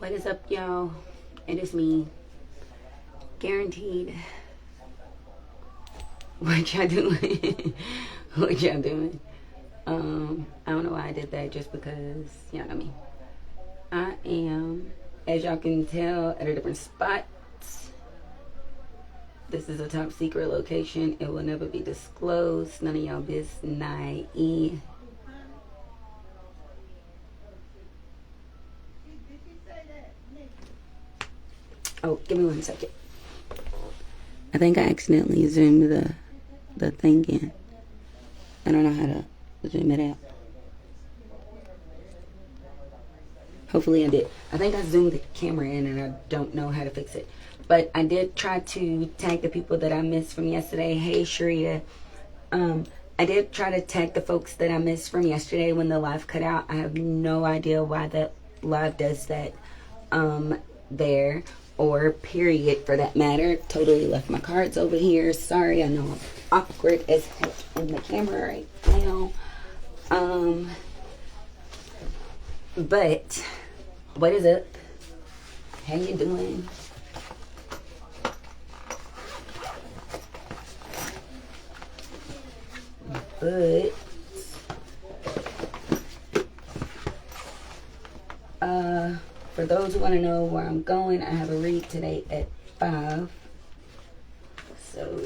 What is up, y'all? It is me, guaranteed. What y'all doing? What y'all doing? I don't know why I did that, just because, you know what I mean. I am, as y'all can tell, at a different spot. This is a top secret location. It will never be disclosed. None of y'all business. Oh, give me 1 second. I think I accidentally zoomed the thing in. I don't know how to zoom it out. Hopefully I did. I think I zoomed the camera in and I don't know how to fix it. But I did try to tag the people that I missed from yesterday. Hey, Sharia. I did try to tag the folks that I missed from yesterday when the live cut out. I have no idea why that live does that there, or period for that matter. Totally left my cards over here. Sorry, I know I'm awkward as heck in the camera right now. But what is up? How you doing? But for those who want to know where I'm going, I have a read today at 5. So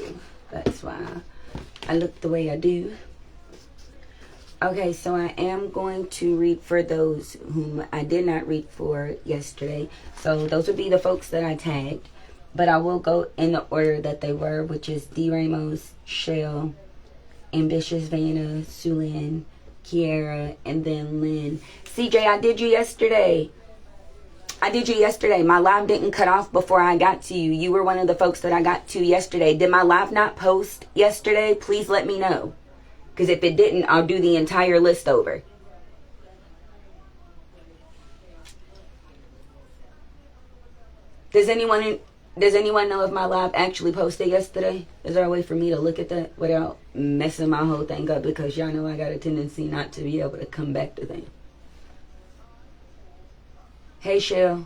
that's why I look the way I do. Okay, so I am going to read for those whom I did not read for yesterday. So those would be the folks that I tagged. But I will go in the order that they were, which is D. Ramos, Shell, Ambitious Vanna, Sulin, Kiara, and then Lynn. CJ, I did you yesterday. My live didn't cut off before I got to you. You were one of the folks that I got to yesterday. Did my live not post yesterday? Please let me know. Because if it didn't, I'll do the entire list over. Does anyone know if my live actually posted yesterday? Is there a way for me to look at that without messing my whole thing up? Because y'all know I got a tendency not to be able to come back to things. Hey, Shell.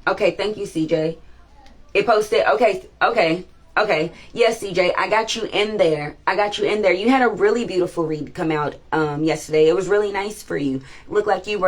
Okay, thank you, CJ. It posted. Okay. Yes, CJ, I got you in there. You had a really beautiful read come out yesterday. It was really nice for you. It looked like you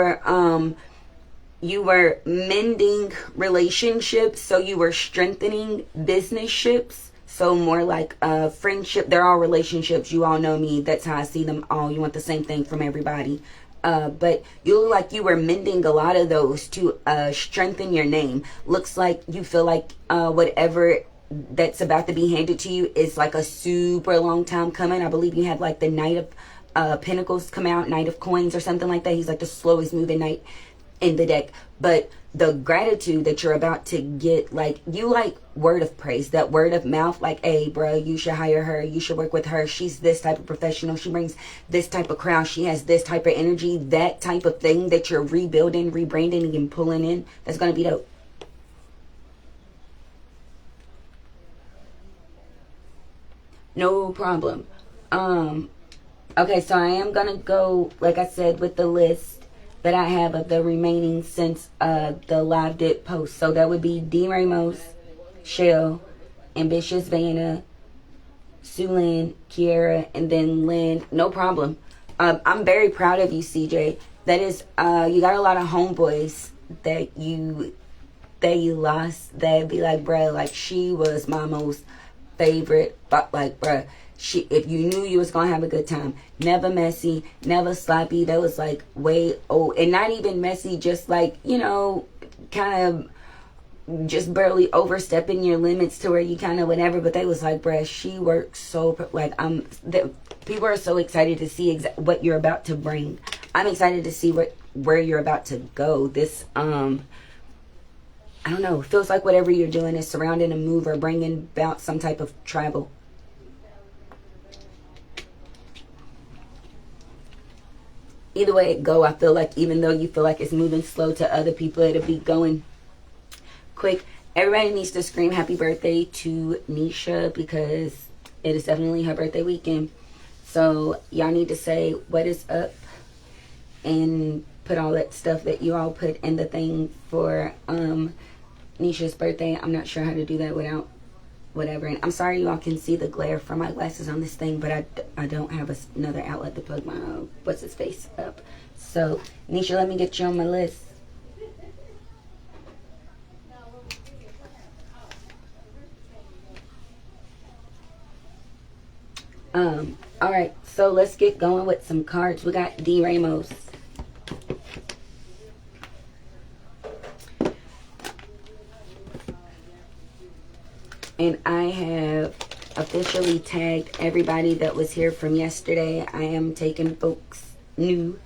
were mending relationships, so you were strengthening business ships. So more like friendship. They're all relationships. You all know me. That's how I see them all. You want the same thing from everybody. But you look like you were mending a lot of those to strengthen your name. Looks like you feel like whatever that's about to be handed to you is like a super long time coming. I believe you had like the Knight of Pentacles come out, Knight of Coins or something like that. He's like the slowest moving knight in the deck. But the gratitude that you're about to get, like, you like word of praise, that word of mouth, like, hey bro, you should hire her, you should work with her, she's this type of professional, she brings this type of crowd, she has this type of energy, that type of thing that you're rebuilding, rebranding, and pulling in. That's gonna be dope. No problem. Okay, so I am gonna go, like I said, with the list that I have of the remaining since the live did post. So that would be D. Ramos, Shell, Ambitious Vanna, Sulin, Kiara, and then Lynn. No problem. I'm very proud of you, CJ. That is, you got a lot of homeboys that you lost. That be like, bruh, like, she was my most favorite, but like, bruh, if you knew you was gonna have a good time, never messy, never sloppy. That was like way old, and not even messy, just like, you know, kind of just barely overstepping your limits to where you kind of whatever. But they was like, bruh, she works so like people are so excited to see what you're about to bring. I'm excited to see where you're about to go. This I don't know, feels like whatever you're doing is surrounding a move or bringing about some type of travel. Either way it go, I feel like even though you feel like it's moving slow to other people, it'll be going quick. Everybody needs to scream happy birthday to Nisha because it is definitely her birthday weekend. So y'all need to say what is up and put all that stuff that you all put in the thing for Nisha's birthday. I'm not sure how to do that without whatever. And I'm sorry you all can see the glare from my glasses on this thing, but I don't have another outlet to plug my what's his face up. So Nisha, let me get you on my list. All right, so let's get going with some cards. We got D. Ramos. And I have officially tagged everybody that was here from yesterday. I am taking folks new.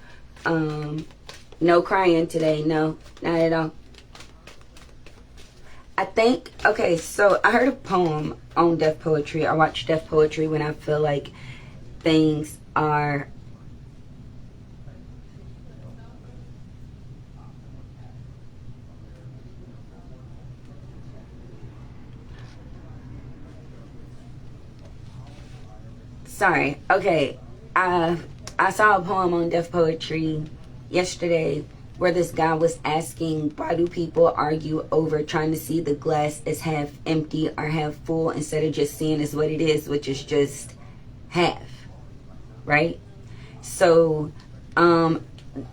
No crying today. No, not at all. I think, okay, so I heard a poem on Deaf Poetry. I watch Deaf Poetry when I feel like things are sorry. Okay, I saw a poem on Deaf Poetry yesterday where this guy was asking, why do people argue over trying to see the glass as half empty or half full instead of just seeing as what it is, which is just half, right? So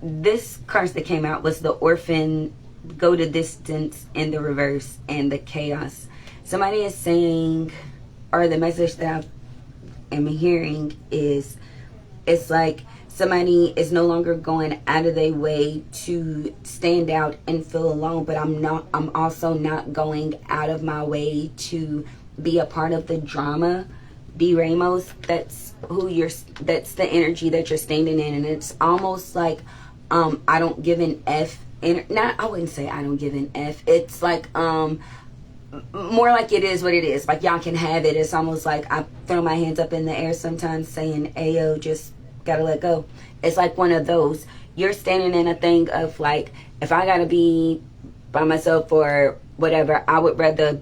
this cards that came out was the Orphan, Go to Distance in the reverse, and the Chaos. Somebody is saying, or the message that I am hearing is, it's like somebody is no longer going out of their way to stand out and feel alone, but I'm also not going out of my way to be a part of the drama. D. Ramos, that's that's the energy that you're standing in. And it's almost like I don't give an F. I wouldn't say I don't give an F. It's like more like it is what it is. Like, y'all can have it. It's almost like I throw my hands up in the air sometimes saying, ayo, just gotta let go. It's like one of those. You're standing in a thing of like, if I gotta be by myself or whatever, I would rather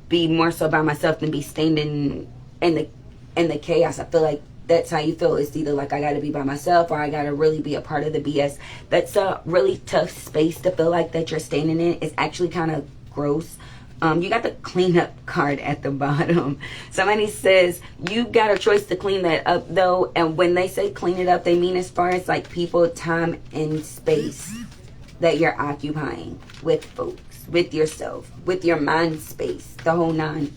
be more so by myself than be standing in the chaos. I feel like that's how you feel. It's either like I gotta be by myself or I gotta really be a part of the BS. That's a really tough space to feel like that you're standing in. It's actually kind of gross. You got the cleanup card at the bottom. Somebody says you got a choice to clean that up though, and when they say clean it up, they mean as far as like people, time, and space that you're occupying with folks, with yourself, with your mind space, the whole nine.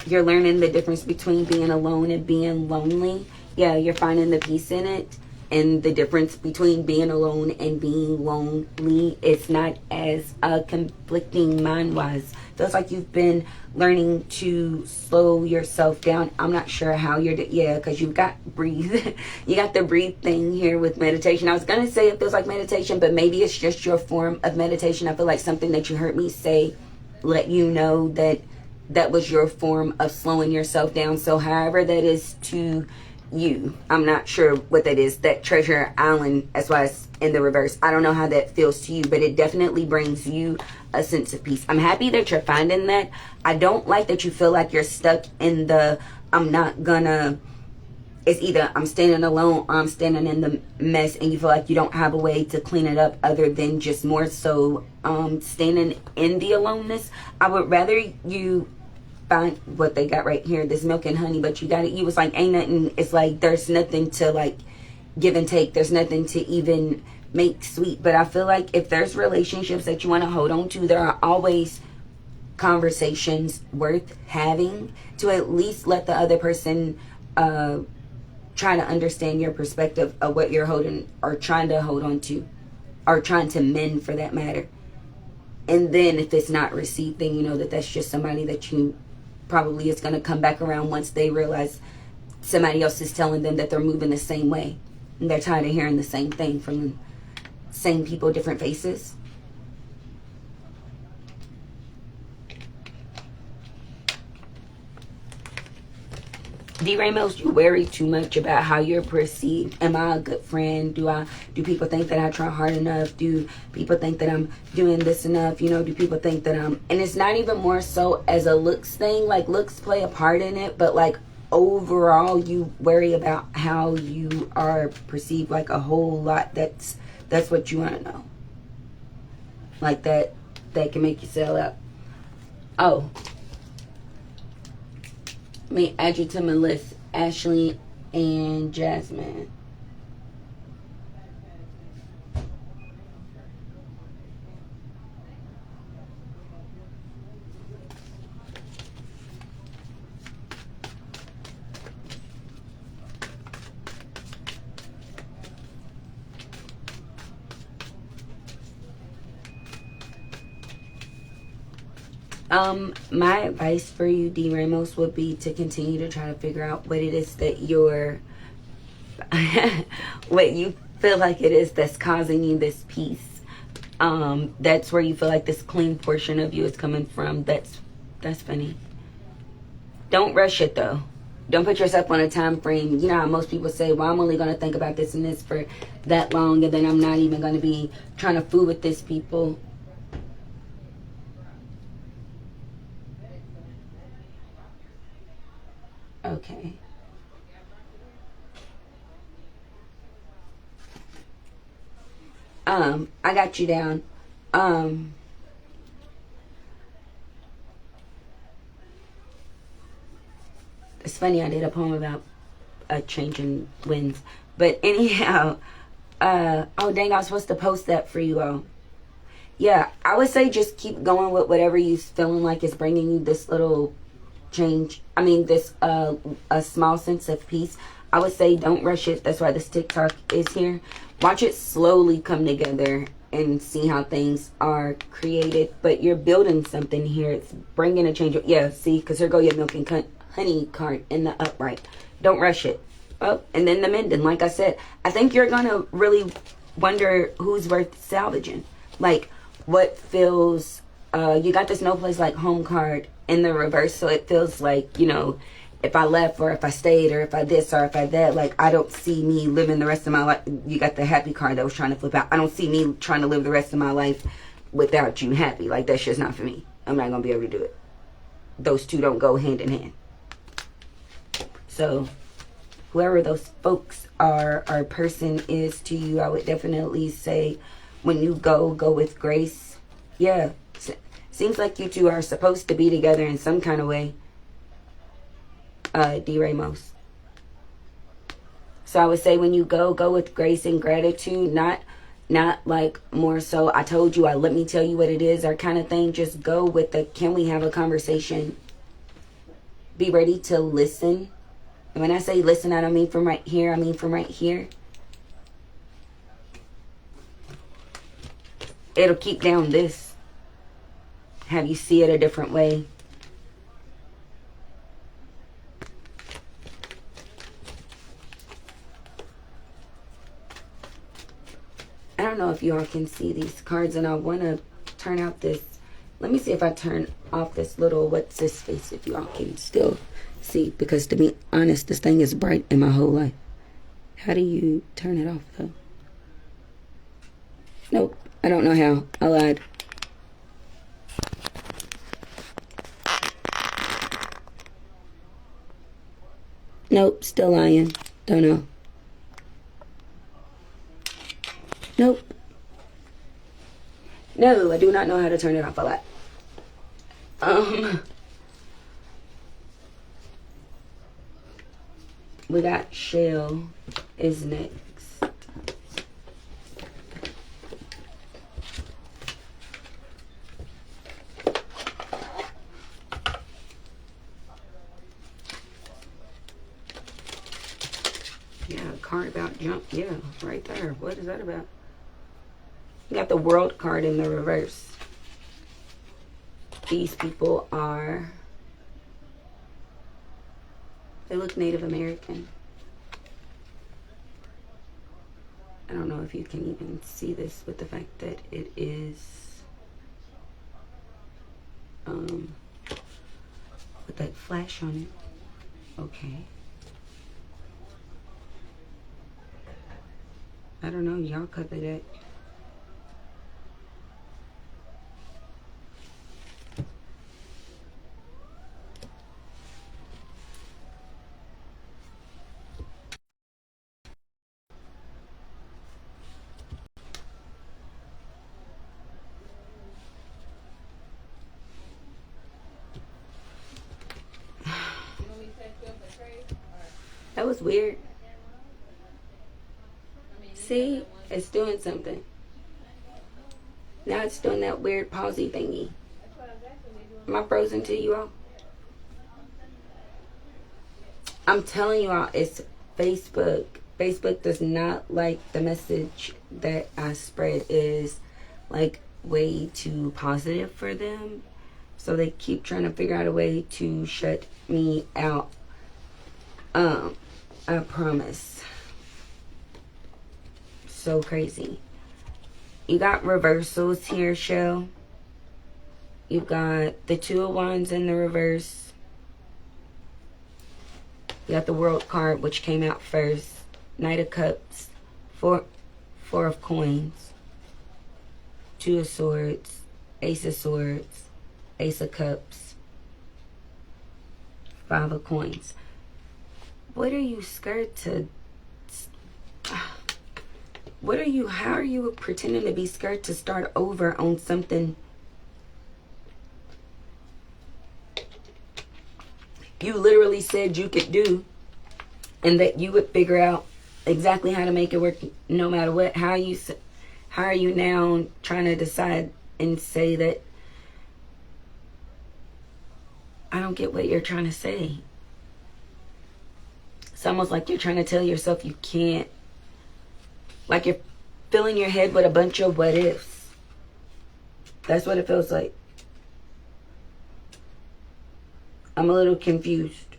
You're learning the difference between being alone and being lonely. Yeah, you're finding the peace in it. And the difference between being alone and being lonely, it's not as conflicting mind-wise. Feels like you've been learning to slow yourself down. I'm not sure how you're because you've got breathe. You got the breathe thing here with meditation. I was gonna say it feels like meditation, but maybe it's just your form of meditation. I feel like something that you heard me say let you know that that was your form of slowing yourself down. So however that is to you, I'm not sure what that is. That Treasure Island, as well as in the reverse, I don't know how that feels to you, but it definitely brings you a sense of peace. I'm happy that you're finding that. I don't like that you feel like you're stuck in the it's either I'm standing alone or I'm standing in the mess, and you feel like you don't have a way to clean it up other than just more so standing in the aloneness. I would rather you find what they got right here, this milk and honey, but you was like, ain't nothing. It's like there's nothing to like give and take. There's nothing to even make sweet. But I feel like if there's relationships that you want to hold on to, there are always conversations worth having to at least let the other person try to understand your perspective of what you're holding or trying to hold on to, or trying to mend for that matter. And then if it's not received, then you know that that's just somebody that you probably is going to come back around once they realize somebody else is telling them that they're moving the same way. And they're tired of hearing the same thing from the same people, different faces. D. Ramos, you worry too much about how you're perceived. Am I a good friend? Do people think that I try hard enough? Do people think that I'm doing this enough? You know, do people think that I'm... And it's not even more so as a looks thing. Like, looks play a part in it, but like overall you worry about how you are perceived, like a whole lot. That's what you want to know. Like that can make you sell out. Oh, let me add you to my list. Ashley and Jasmine. My advice for you, D. Ramos, would be to continue to try to figure out what it is that you're, what you feel like it is that's causing you this peace. That's where you feel like this clean portion of you is coming from. That's funny. Don't rush it though. Don't put yourself on a time frame. You know how most people say, well, I'm only going to think about this and this for that long, and then I'm not even going to be trying to fool with this people. Okay. I got you down. It's funny, I did a poem about a change in winds. But anyhow, oh dang, I was supposed to post that for you all. Yeah, I would say just keep going with whatever you feeling like is bringing you this little change. I mean, this a small sense of peace. I would say don't rush it. That's why this TikTok is here. Watch it slowly come together and see how things are created. But you're building something here. It's bringing a change. Yeah, see, because here go your milk and honey card in the upright. Don't rush it. Oh, and then the mending. Like I said, I think you're going to really wonder who's worth salvaging. Like, what feels... you got this no place like home card in the reverse, so it feels like, you know, if I left or if I stayed or if I this or if I that, like, I don't see me living the rest of my life. You got the happy card that was trying to flip out. I don't see me trying to live the rest of my life without you happy. Like, that's just not for me. I'm not going to be able to do it. Those two don't go hand in hand. So, whoever those folks are or person is to you, I would definitely say when you go with grace. Yeah. Seems like you two are supposed to be together in some kind of way. D. Ramos. So I would say when you go with grace and gratitude, not like more so I told you, let me tell you what it is or kind of thing. Just go with the can we have a conversation. Be ready to listen. And when I say listen, I don't mean from right here, I mean from right here. It'll keep down this. Have you see it a different way. I don't know if you all can see these cards, and I want to turn out this. Let me see if I turn off this little what's this face, if you all can still see, because to be honest, this thing is bright in my whole life. How do you turn it off though? Nope, I don't know how. I lied. Nope, still lying. Don't know. Nope. No, I do not know how to turn it off. A lot. We got Shell is next. Yeah, card about jump. Yeah, right there. What is that about? You got the World card in the reverse. These people are... They look Native American. I don't know if you can even see this with the fact that it is with that flash on it. Okay. I don't know, y'all cut the deck. That was weird. See? It's doing something. Now it's doing that weird pausey thingy. Am I frozen to you all? I'm telling you all, it's Facebook. Facebook does not like the message that I spread is like way too positive for them. So they keep trying to figure out a way to shut me out. I promise. So crazy. You got reversals here, Shell. You got the Two of Wands in the reverse. You got the World card, which came out first. Knight of Cups. Four of Coins. Two of Swords. Ace of Swords. Ace of Cups. Five of Coins. What are you scared to... how are you pretending to be scared to start over on something you literally said you could do, and that you would figure out exactly how to make it work no matter what? How are you now trying to decide and say that? I don't get what you're trying to say. It's almost like you're trying to tell yourself you can't. Like you're filling your head with a bunch of what ifs. That's what it feels like. I'm a little confused.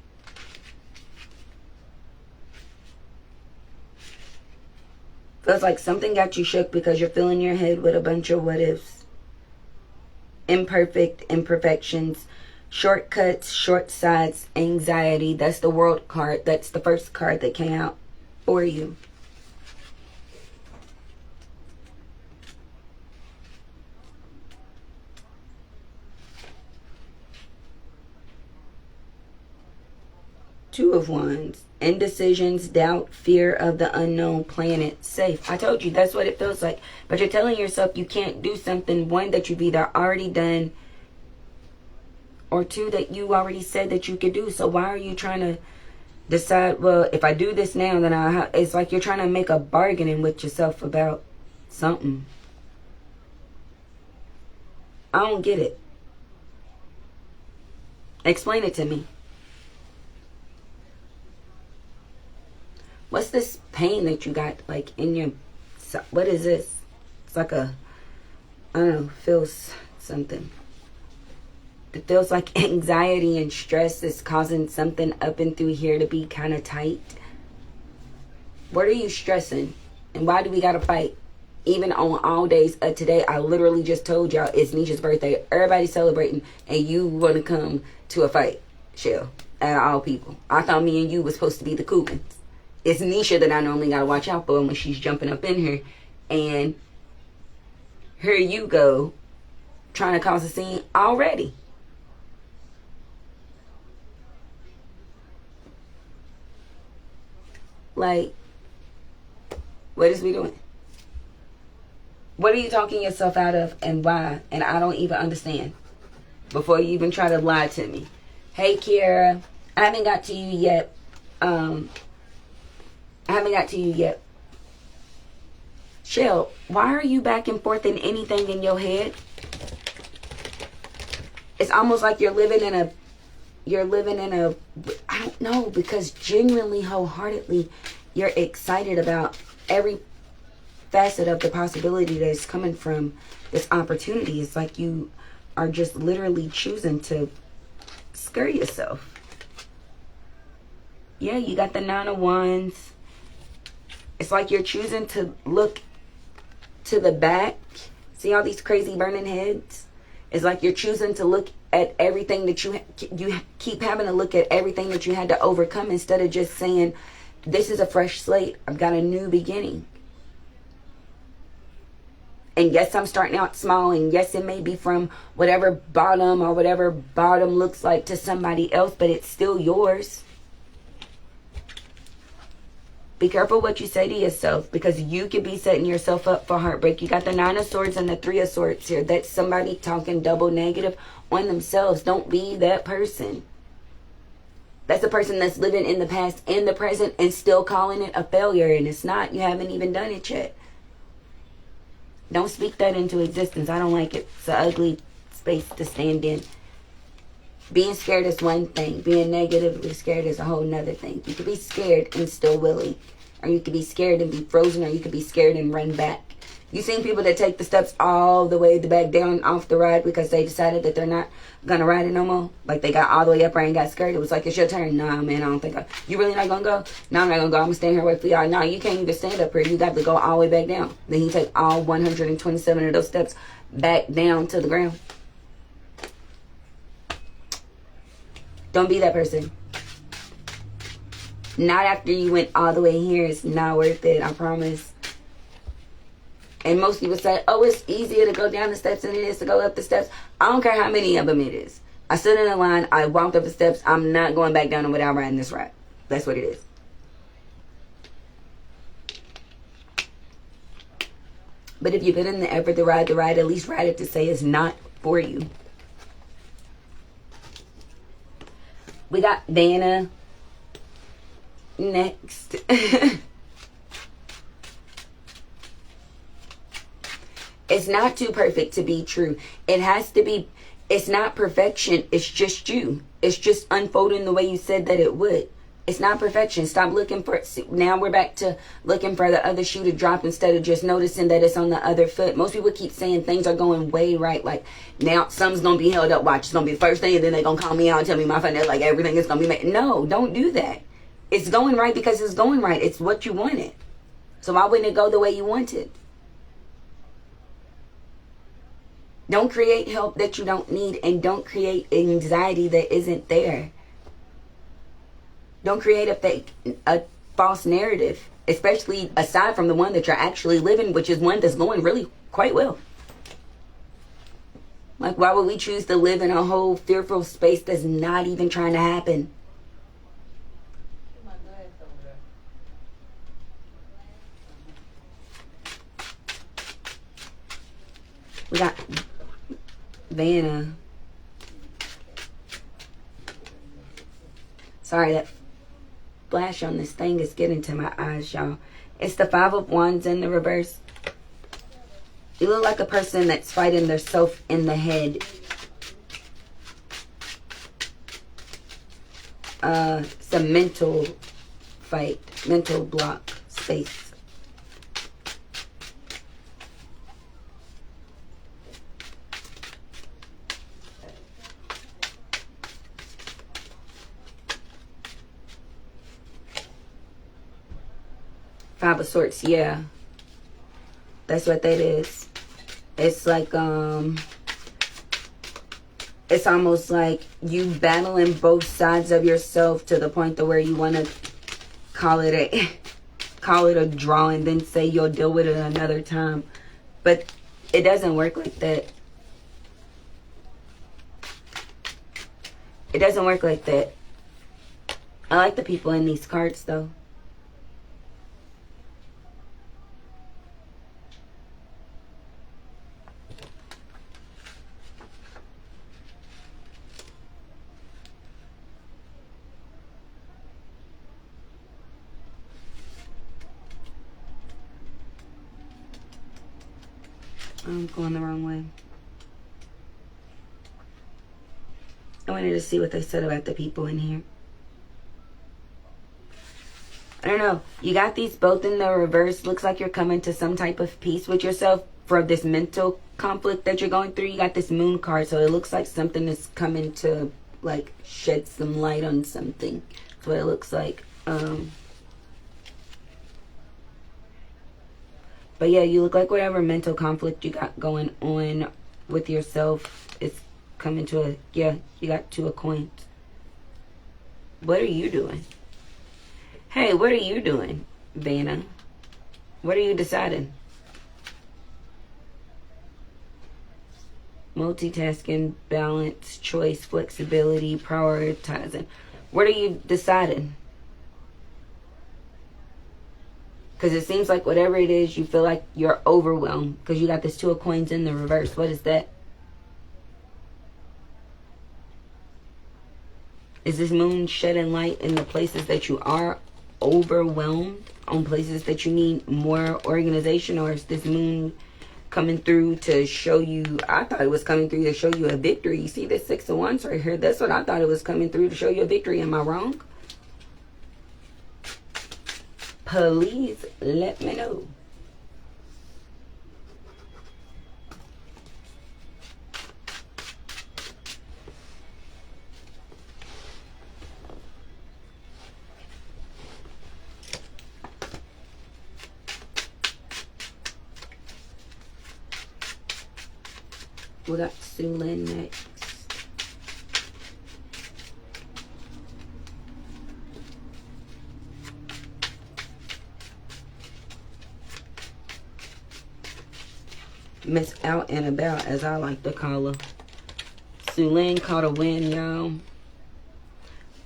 Feels like something got you shook because you're filling your head with a bunch of what ifs. Imperfect, imperfections, shortcuts, short sides, anxiety. That's the World card. That's the first card that came out for you. Two of Wands. Indecisions, doubt, fear of the unknown, playing it safe. I told you, that's what it feels like. But you're telling yourself you can't do something, one, that you've either already done, or two, that you already said that you could do. So why are you trying to decide, well, if I do this now, then it's like you're trying to make a bargaining with yourself about something. I don't get it. Explain it to me. What's this pain that you got, like, in your... What is this? It's like a... I don't know. Feels something. It feels like anxiety and stress is causing something up and through here to be kind of tight. What are you stressing? And why do we got to fight? Even on all days of today, I literally just told y'all it's Nisha's birthday. Everybody's celebrating, and you want to come to a fight, Shell, out of all people. I thought me and you was supposed to be the cool ones. It's Nisha that I normally got to watch out for when she's jumping up in here. And here you go, trying to cause a scene already. Like, what is we doing? What are you talking yourself out of, and why? And I don't even understand. Before you even try to lie to me. Hey, Kiara. I haven't got to you yet. Shell, why are you back and forth in anything in your head? It's almost like you're living in a, I don't know, because genuinely, wholeheartedly, you're excited about every facet of the possibility that's coming from this opportunity. It's like you are just literally choosing to scare yourself. Yeah, you got the Nine of Wands. It's like you're choosing to look to the back. See all these crazy burning heads? It's like you're choosing to look at everything that you keep having to look at everything that you had to overcome, instead of just saying, this is a fresh slate. I've got a new beginning. And yes, I'm starting out small. And yes, it may be from whatever bottom or whatever bottom looks like to somebody else, but it's still yours. Be careful what you say to yourself, because you could be setting yourself up for heartbreak. You got the Nine of Swords and the Three of Swords here. That's somebody talking double negative on themselves. Don't be that person. That's a person that's living in the past and the present and still calling it a failure, and it's not. You haven't even done it yet. Don't speak that into existence. I don't like it. It's an ugly space to stand in. Being scared is one thing. Being negatively scared is a whole nother thing. You could be scared and still willing. Or you could be scared and be frozen, or you could be scared and run back. You seen people that take the steps all the way back down off the ride because they decided that they're not going to ride it no more? Like they got all the way up there and got scared. It was like, it's your turn. Nah, man, I don't think you really not going to go? No, I'm not going to go. I'm going to stand here and wait for y'all. No, you can't even stand up here. You got to go all the way back down. Then you take all 127 of those steps back down to the ground. Don't be that person. Not after you went all the way here. It's not worth it, I promise. And most people say, oh, it's easier to go down the steps than it is to go up the steps. I don't care how many of them it is. I stood in a line. I walked up the steps. I'm not going back down them without riding this ride. That's what it is. But if you put in the effort to ride the ride, at least ride it to say it's not for you. We got Vanna next. It's not too perfect to be true. It has to be. It's not perfection. It's just you. It's just unfolding the way you said that it would. It's not perfection. Stop looking for it. Now we're back to looking for the other shoe to drop instead of just noticing that it's on the other foot. Most people keep saying things are going way right. Like, now something's going to be held up. Watch, it's going to be the first thing, and then they're going to call me out and tell me my friend like everything is going to be made. No, don't do that. It's going right because it's going right. It's what you wanted. So why wouldn't it go the way you wanted? Don't create help that you don't need, and don't create anxiety that isn't there. Don't create a false narrative, especially aside from the one that you're actually living, which is one that's going really quite well. Like, why would we choose to live in a whole fearful space that's not even trying to happen? We got Vanna. Sorry, that flash on this thing is getting to my eyes, y'all. It's the Five of Wands in the reverse. You look like a person that's fighting their self in the head. It's a mental fight, mental block space. Five of Swords, yeah. That's what that is. It's like, it's almost like you battling both sides of yourself to the point to where you want to call it a draw and then say you'll deal with it another time. But it doesn't work like that. It doesn't work like that. I like the people in these cards, though. I'm going the wrong way. I wanted to see what they said about the people in here. I don't know. You got these both in the reverse. Looks like you're coming to some type of peace with yourself for this mental conflict that you're going through. You got this moon card, so it looks like something is coming to, like, shed some light on something. That's what it looks like. But yeah, you look like whatever mental conflict you got going on with yourself is coming to a, yeah, you got Two of Coins. What are you doing? Hey, what are you doing, Vanna? What are you deciding? Multitasking, balance, choice, flexibility, prioritizing. What are you deciding? Because it seems like whatever it is, you feel like you're overwhelmed. Because you got this Two of Coins in the reverse. What is that? Is this moon shedding light in the places that you are overwhelmed, on places that you need more organization? Or is this moon coming through to show you? I thought it was coming through to show you a victory. You see this 6 of Wands right here? That's what I thought it was coming through to show you a victory. Am I wrong? Please let me know. We got Sue Lynn next. Miss Out and About, as I like to call her. Sue Lynn caught a win, y'all.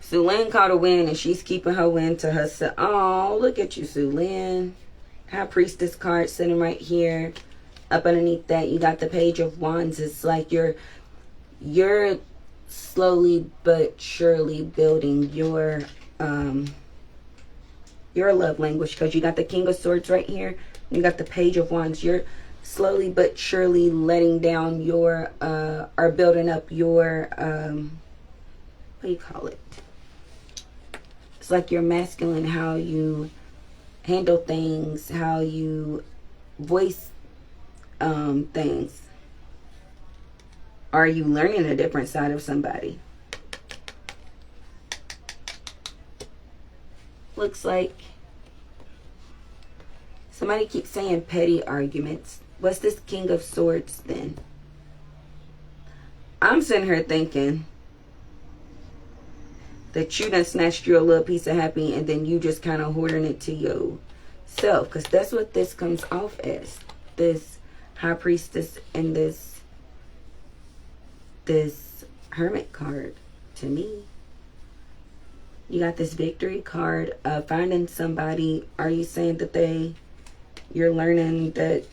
Sue Lynn caught a win, and she's keeping her win to herself. Oh, look at you, Sue Lynn. High Priestess card sitting right here. Up underneath that, you got the Page of Wands. It's like you're slowly but surely building your love language, because you got the King of Swords right here. You got the Page of Wands. You're slowly but surely letting down your or building up your what do you call it? It's like your masculine, how you handle things, how you voice things. Are you learning a different side of somebody? Looks like somebody keeps saying petty arguments. What's this King of Swords then? I'm sitting here thinking that you done snatched you a little piece of happy, and then you just kind of hoarding it to yourself, because that's what this comes off as. This High Priestess and this Hermit card to me. You got this Victory card. Finding somebody. Are you saying that you're learning that,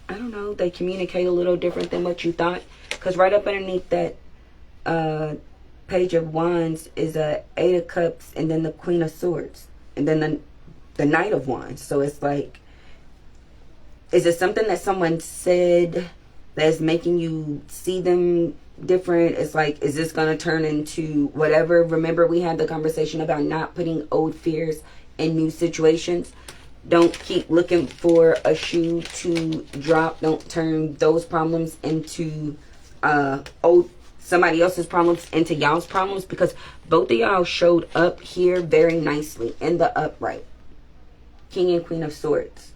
I don't know, they communicate a little different than what you thought? Because right up underneath that Page of Wands is a 8 of Cups, and then the Queen of Swords, and then the Knight of Wands. So it's like, is it something that someone said that's making you see them different? It's like, is this going to turn into whatever? Remember, we had the conversation about not putting old fears in new situations. Don't keep looking for a shoe to drop. Don't turn those problems into somebody else's problems into y'all's problems, because both of y'all showed up here very nicely in the upright. King and Queen of Swords.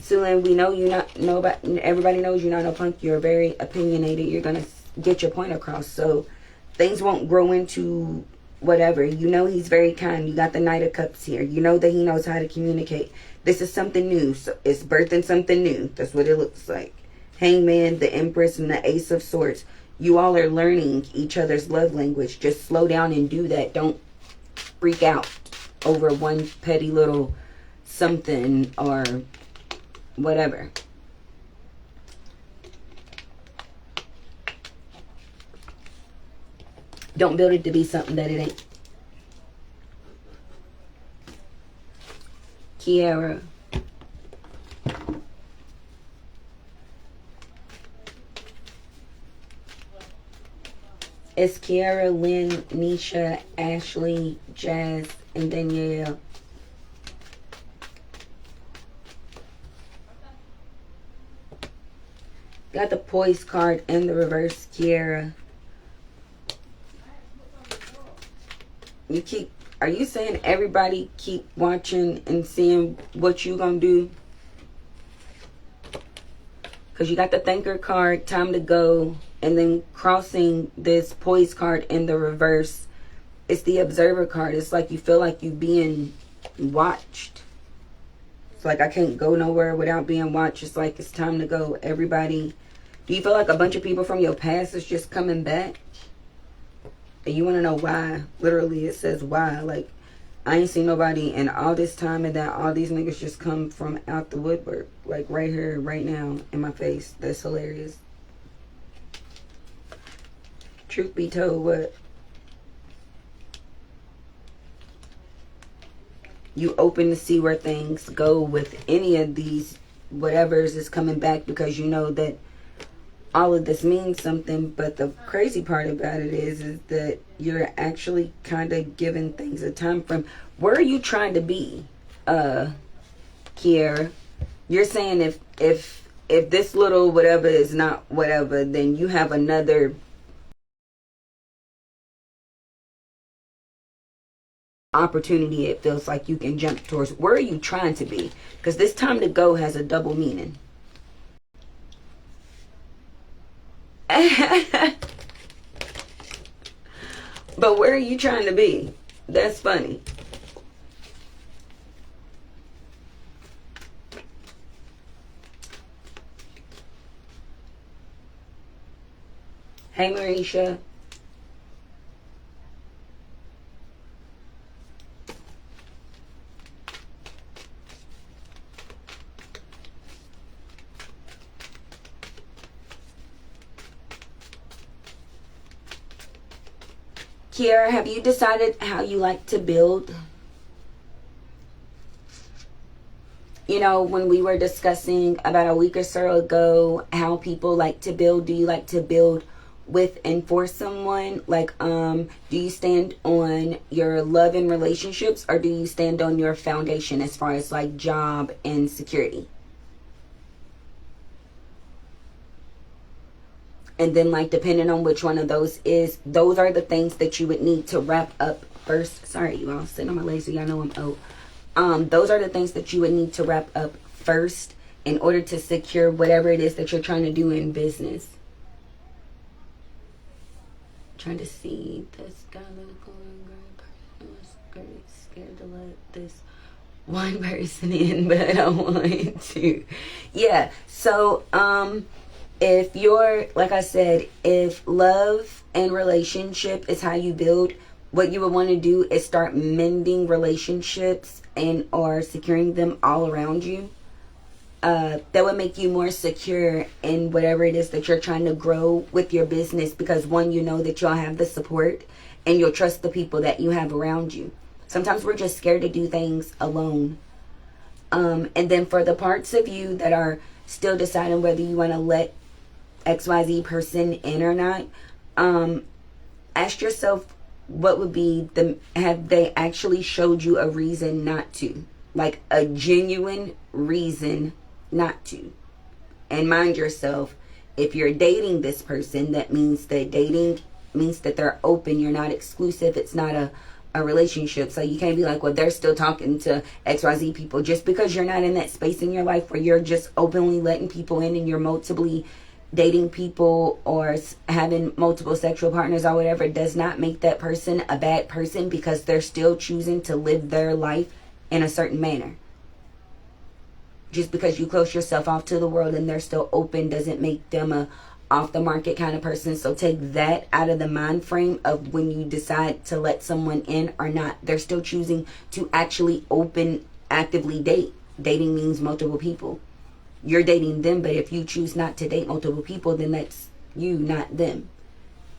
Sue, we know you're not nobody. Everybody knows you're not no punk. You're very opinionated. You're gonna get your point across. So things won't grow into whatever. You know he's very kind. You got the Knight of Cups here. You know that he knows how to communicate. This is something new. So it's birthing something new. That's what it looks like. Hangman, the Empress, and the Ace of Swords. You all are learning each other's love language. Just slow down and do that. Don't freak out over one petty little something or whatever. Don't build it to be something that it ain't. Kiara. It's Kiara, Lynn, Nisha, Ashley, Jazz, and Danielle. Got the Poise card in the reverse, Kiara. Are you saying everybody keep watching and seeing what you gonna do? Because you got the Thinker card, time to go, and then crossing this Poise card in the reverse, it's the Observer card. It's like you feel like you being watched. It's like I can't go nowhere without being watched. It's like it's time to go. Everybody, do you feel like a bunch of people from your past is just coming back? And you want to know why? Literally, it says why. Like, I ain't seen nobody in all this time, and that all these niggas just come from out the woodwork. Like, right here, right now, in my face. That's hilarious. Truth be told, what? You open to see where things go with any of these whatever's is coming back, because you know that all of this means something. But the crazy part about it is that you're actually kind of giving things a time frame. Where are you trying to be, Kiera? You're saying if this little whatever is not whatever, then you have another opportunity. It feels like you can jump towards. Where are you trying to be? Because this time to go has a double meaning. But where are you trying to be? That's funny. Hey, Marisha. Kiera, have you decided how you like to build? You know, when we were discussing about a week or so ago how people like to build, do you like to build with and for someone? Like, do you stand on your love and relationships, or do you stand on your foundation as far as like job and security? And then, like, depending on which one of those is, those are the things that you would need to wrap up first. Sorry, you all, sitting on my legs, so y'all know I'm out. Those are the things that you would need to wrap up first in order to secure whatever it is that you're trying to do in business. Trying to see this guy look scared to let this one person in, but I want to. Yeah. So, if you're, like I said, if love and relationship is how you build, what you would want to do is start mending relationships and or securing them all around you. That would make you more secure in whatever it is that you're trying to grow with your business, because one, you know that you'll have the support and you'll trust the people that you have around you. Sometimes we're just scared to do things alone. And then for the parts of you that are still deciding whether you want to let XYZ person in or not, ask yourself, what would be have they actually showed you a reason not to? Like a genuine reason not to. And mind yourself, if you're dating this person, that means that dating means that they're open. You're not exclusive. It's not a relationship. So you can't be like, well, they're still talking to XYZ people. Just because you're not in that space in your life where you're just openly letting people in and you're multiply dating people or having multiple sexual partners or whatever, does not make that person a bad person, because they're still choosing to live their life in a certain manner. Just because you close yourself off to the world and they're still open doesn't make them a off the market kind of person. So take that out of the mind frame of when you decide to let someone in or not. They're still choosing to actually actively date. Dating means multiple people. You're dating them, but if you choose not to date multiple people, then that's you, not them.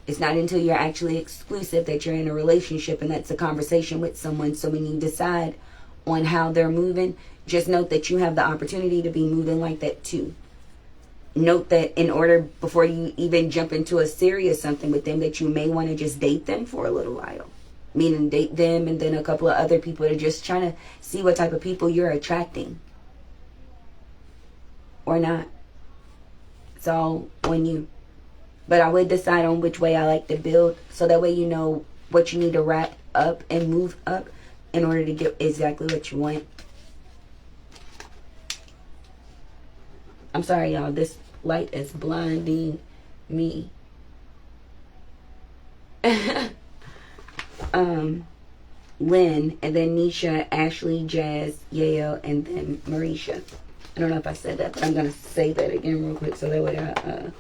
It's not until you're actually exclusive that you're in a relationship, and that's a conversation with someone. So when you decide on how they're moving, just note that you have the opportunity to be moving like that too. Note that in order, before you even jump into a serious something with them, that you may want to just date them for a little while. Meaning date them and then a couple of other people, to just trying to see what type of people you're attracting. Or not. It's all on you. But I would decide on which way I like to build, so that way you know what you need to wrap up and move up in order to get exactly what you want. I'm sorry, y'all. This light is blinding me. Lynn, and then Nisha, Ashley, Jazz, Yale, and then Marisha. I don't know if I said that, but I'm going to say that again real quick, so that way I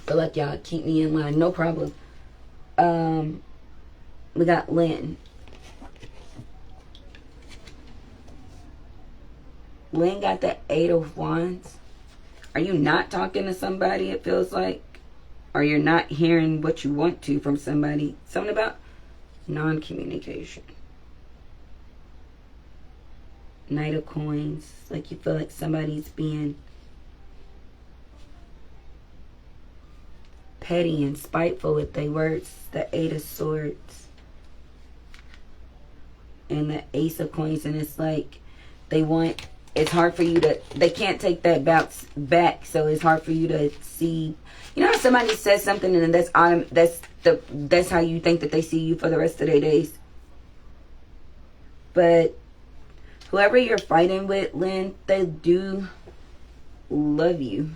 feel like y'all keep me in line. No problem. We got Lynn. Lynn got the 8 of Wands. Are you not talking to somebody, it feels like? or you're not hearing what you want to from somebody. Something about non-communication. Knight of Coins. Like you feel like somebody's being petty and spiteful with their words. The Eight of Swords and the Ace of Coins. And it's like they want, it's hard for you to, they can't take that bounce back. So it's hard for you to see. You know how somebody says something and then that's how you think that they see you for the rest of their days. But whoever you're fighting with, Lynn, they do love you.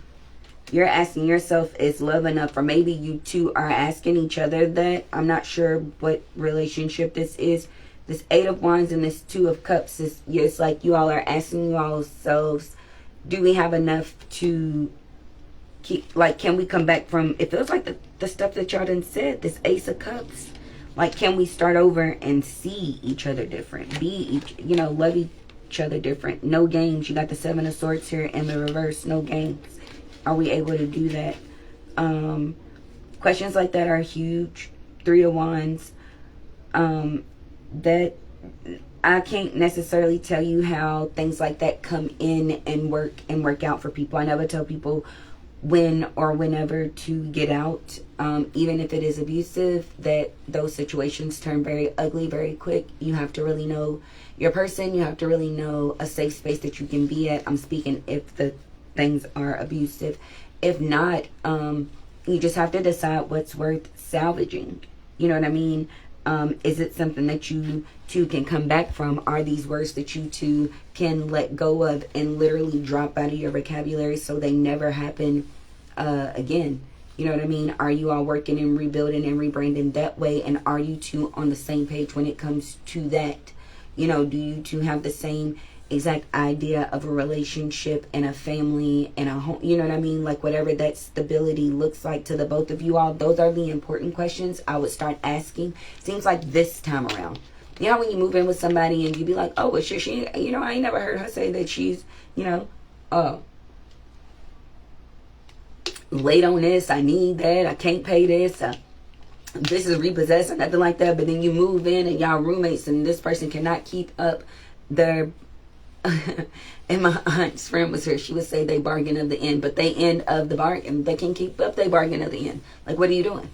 You're asking yourself, is love enough? Or maybe you two are asking each other that. I'm not sure what relationship this is. This Eight of Wands and this Two of Cups is, it's like you all are asking yourselves, do we have enough to keep, like, can we come back from, it feels like the stuff that y'all done said, this Ace of Cups. Like, can we start over and see each other different? Love each other different. No games. You got the Seven of Swords here in the reverse. No games. Are we able to do that? Questions like that are huge. Three of Wands. That I can't necessarily tell you how things like that come in and work out for people. I never tell people when or whenever to get out, even if it is abusive, that those situations turn very ugly very quick. You have to really know your person. You have to really know a safe space that you can be at. I'm speaking if the things are abusive. If not, you just have to decide what's worth salvaging. You know what I mean? Is it something that you two can come back from? Are these words that you two can let go of and literally drop out of your vocabulary so they never happen again? You know what I mean? Are you all working and rebuilding and rebranding that way? And are you two on the same page when it comes to that? You know, do you two have the same exact idea of a relationship and a family and a home? You know what I mean? Like whatever that stability looks like to the both of you all, those are the important questions I would start asking. Seems like this time around, you know, when you move in with somebody and you be like, oh, well, she, you know, I ain't never heard her say that she's, you know, late on this, I need that, I can't pay this, this is repossessed or nothing like that. But then you move in and y'all roommates and this person cannot keep up their and my aunt's friend was here, she would say they bargain of the end, but they end of the bargain. They can keep up, they bargain of the end. Like, what are you doing?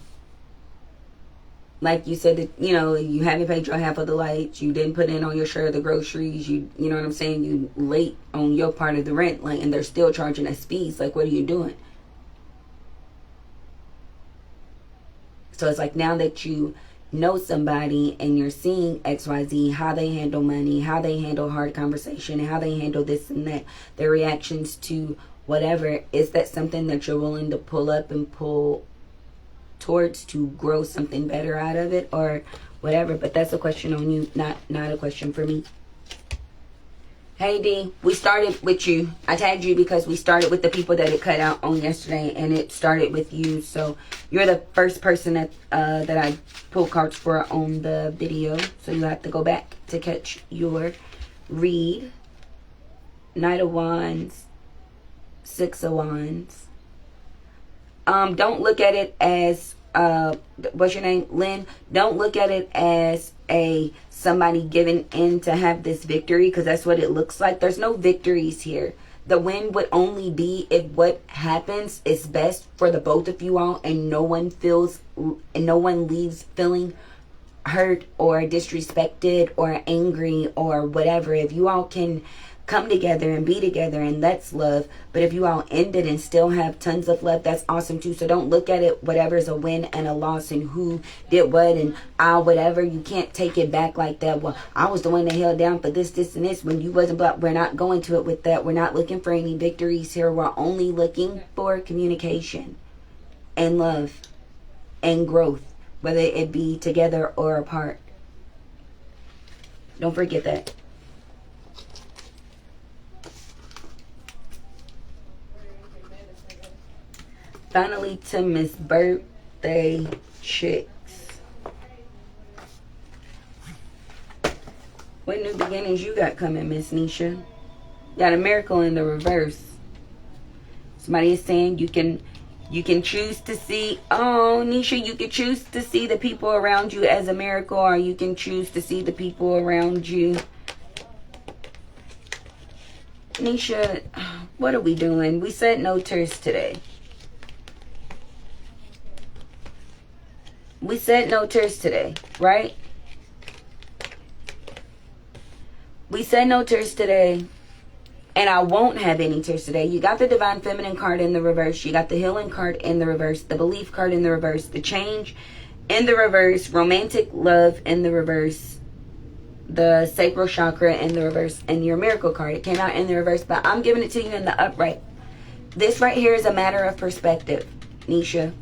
Like you said that, you know, you haven't paid your half of the lights, you didn't put in on your share of the groceries, you know what I'm saying, you late on your part of the rent, like, and they're still charging us fees. Like, what are you doing? So it's like now that you know somebody and you're seeing XYZ, how they handle money, how they handle hard conversation, and how they handle this and that, their reactions to whatever, is that something that you're willing to pull up and pull towards to grow something better out of it or whatever? But that's a question on you, not a question for me. Hey D, we started with you. I tagged you because we started with the people that it cut out on yesterday, and it started with you. So you're the first person that I pulled cards for on the video. So you have to go back to catch your read. Knight of Wands, Six of Wands. Don't look at it as what's your name, Lynn? Don't look at it as somebody giving in to have this victory, because that's what it looks like. There's no victories here. The win would only be if what happens is best for the both of you all, and no one leaves feeling hurt or disrespected or angry or whatever. If you all can come together and be together, and that's love. But if you all end it and still have tons of love, that's awesome too. So don't look at it whatever's a win and a loss and who did what and whatever. You can't take it back like that. Well, I was the one that held down for this and this when you wasn't. But we're not going to it with that. We're not looking for any victories here. We're only looking for communication and love and growth, whether it be together or apart. Don't forget that. Finally, to Miss Birthday Chicks. What new beginnings you got coming, Miss Nisha? Got a miracle in the reverse. Somebody is saying you can You can choose to see, oh, Nisha, you can choose to see the people around you as a miracle, or you can choose to see the people around you. Nisha, what are we doing? We said no tears today. We said no tears today, right? We said no tears today. And I won't have any tears today. You got the Divine Feminine card in the reverse. You got the Healing card in the reverse. The Belief card in the reverse. The Change in the reverse. Romantic Love in the reverse. The Sacral Chakra in the reverse. And your Miracle card. It came out in the reverse, but I'm giving it to you in the upright. This right here is a matter of perspective, Nisha.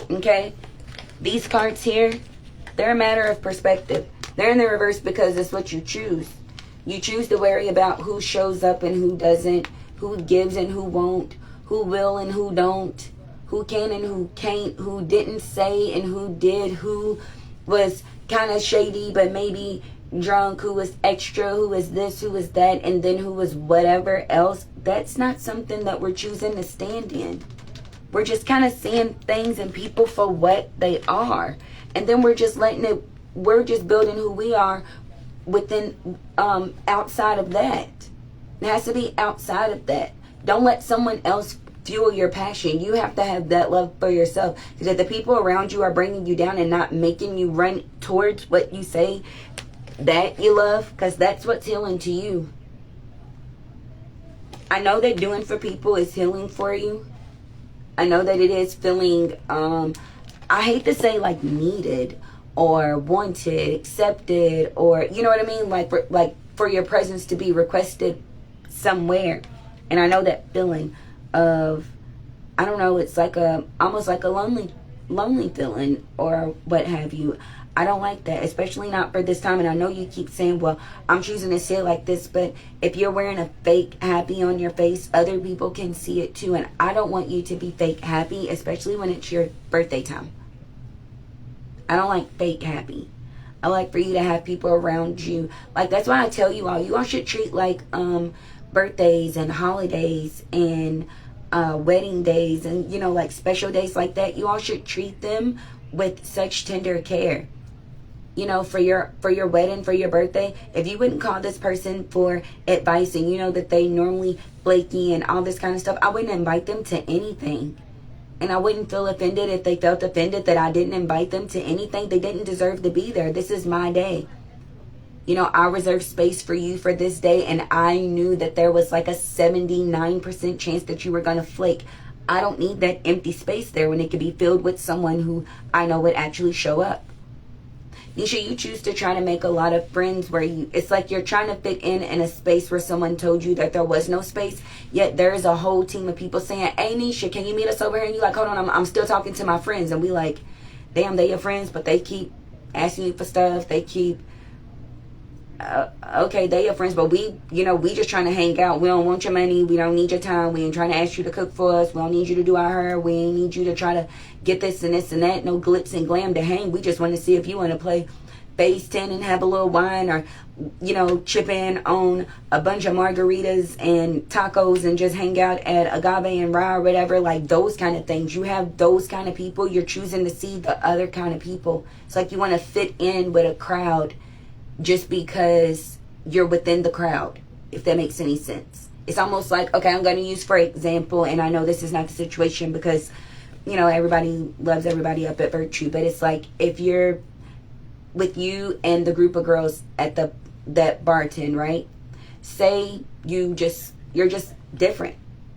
Okay? These cards here, they're a matter of perspective. They're in the reverse because it's what you choose. You choose to worry about who shows up and who doesn't, who gives and who won't, who will and who don't, who can and who can't, who didn't say and who did, who was kind of shady but maybe drunk, who was extra, who was this, who was that, and then who was whatever else. That's not something that we're choosing to stand in. We're just kind of seeing things and people for what they are. And then we're just we're just building who we are within, outside of that. It has to be outside of that. Don't let someone else fuel your passion. You have to have that love for yourself. Because if the people around you are bringing you down and not making you run towards what you say that you love, because that's what's healing to you. I know that doing for people is healing for you. I know that it is feeling, I hate to say like needed or wanted, accepted, or you know what I mean, like for your presence to be requested somewhere. And I know that feeling of, I don't know, it's like almost like a lonely feeling or what have you. I don't like that, especially not for this time. And I know you keep saying, well, I'm choosing to say it like this, but if you're wearing a fake happy on your face, other people can see it too. And I don't want you to be fake happy, especially when it's your birthday time. I don't like fake happy. I like for you to have people around you. Like, that's why I tell you all should treat like birthdays and holidays and wedding days and, you know, like special days like that. You all should treat them with such tender care. You know, for your wedding, for your birthday, if you wouldn't call this person for advice and you know that they normally flaky and all this kind of stuff, I wouldn't invite them to anything. And I wouldn't feel offended if they felt offended that I didn't invite them to anything. They didn't deserve to be there. This is my day. You know, I reserved space for you for this day, and I knew that there was like a 79% chance that you were going to flake. I don't need that empty space there when it could be filled with someone who I know would actually show up. Nisha, you choose to try to make a lot of friends where it's like you're trying to fit in a space where someone told you that there was no space, yet there's a whole team of people saying, hey Nisha, can you meet us over here? And you like, hold on, I'm still talking to my friends. And we like, damn, they your friends, but they keep asking you for stuff. They keep, okay, they your friends, but we just trying to hang out. We don't want your money. We don't need your time. We ain't trying to ask you to cook for us. We don't need you to do our hair. We ain't need you to try to get this and this and that. No glitz and glam to hang. We just want to see if you want to play phase 10 and have a little wine, or, you know, chip in on a bunch of margaritas and tacos and just hang out at Agave and Ra or whatever. Like those kind of things. You have those kind of people. You're choosing to see the other kind of people. It's like you want to fit in with a crowd just because you're within the crowd, if that makes any sense. It's almost like, okay, I'm going to use for example, and I know this is not the situation because, you know, everybody loves everybody up at Virtue, but it's like if you're with you and the group of girls at that bartend, right? Say you're just different,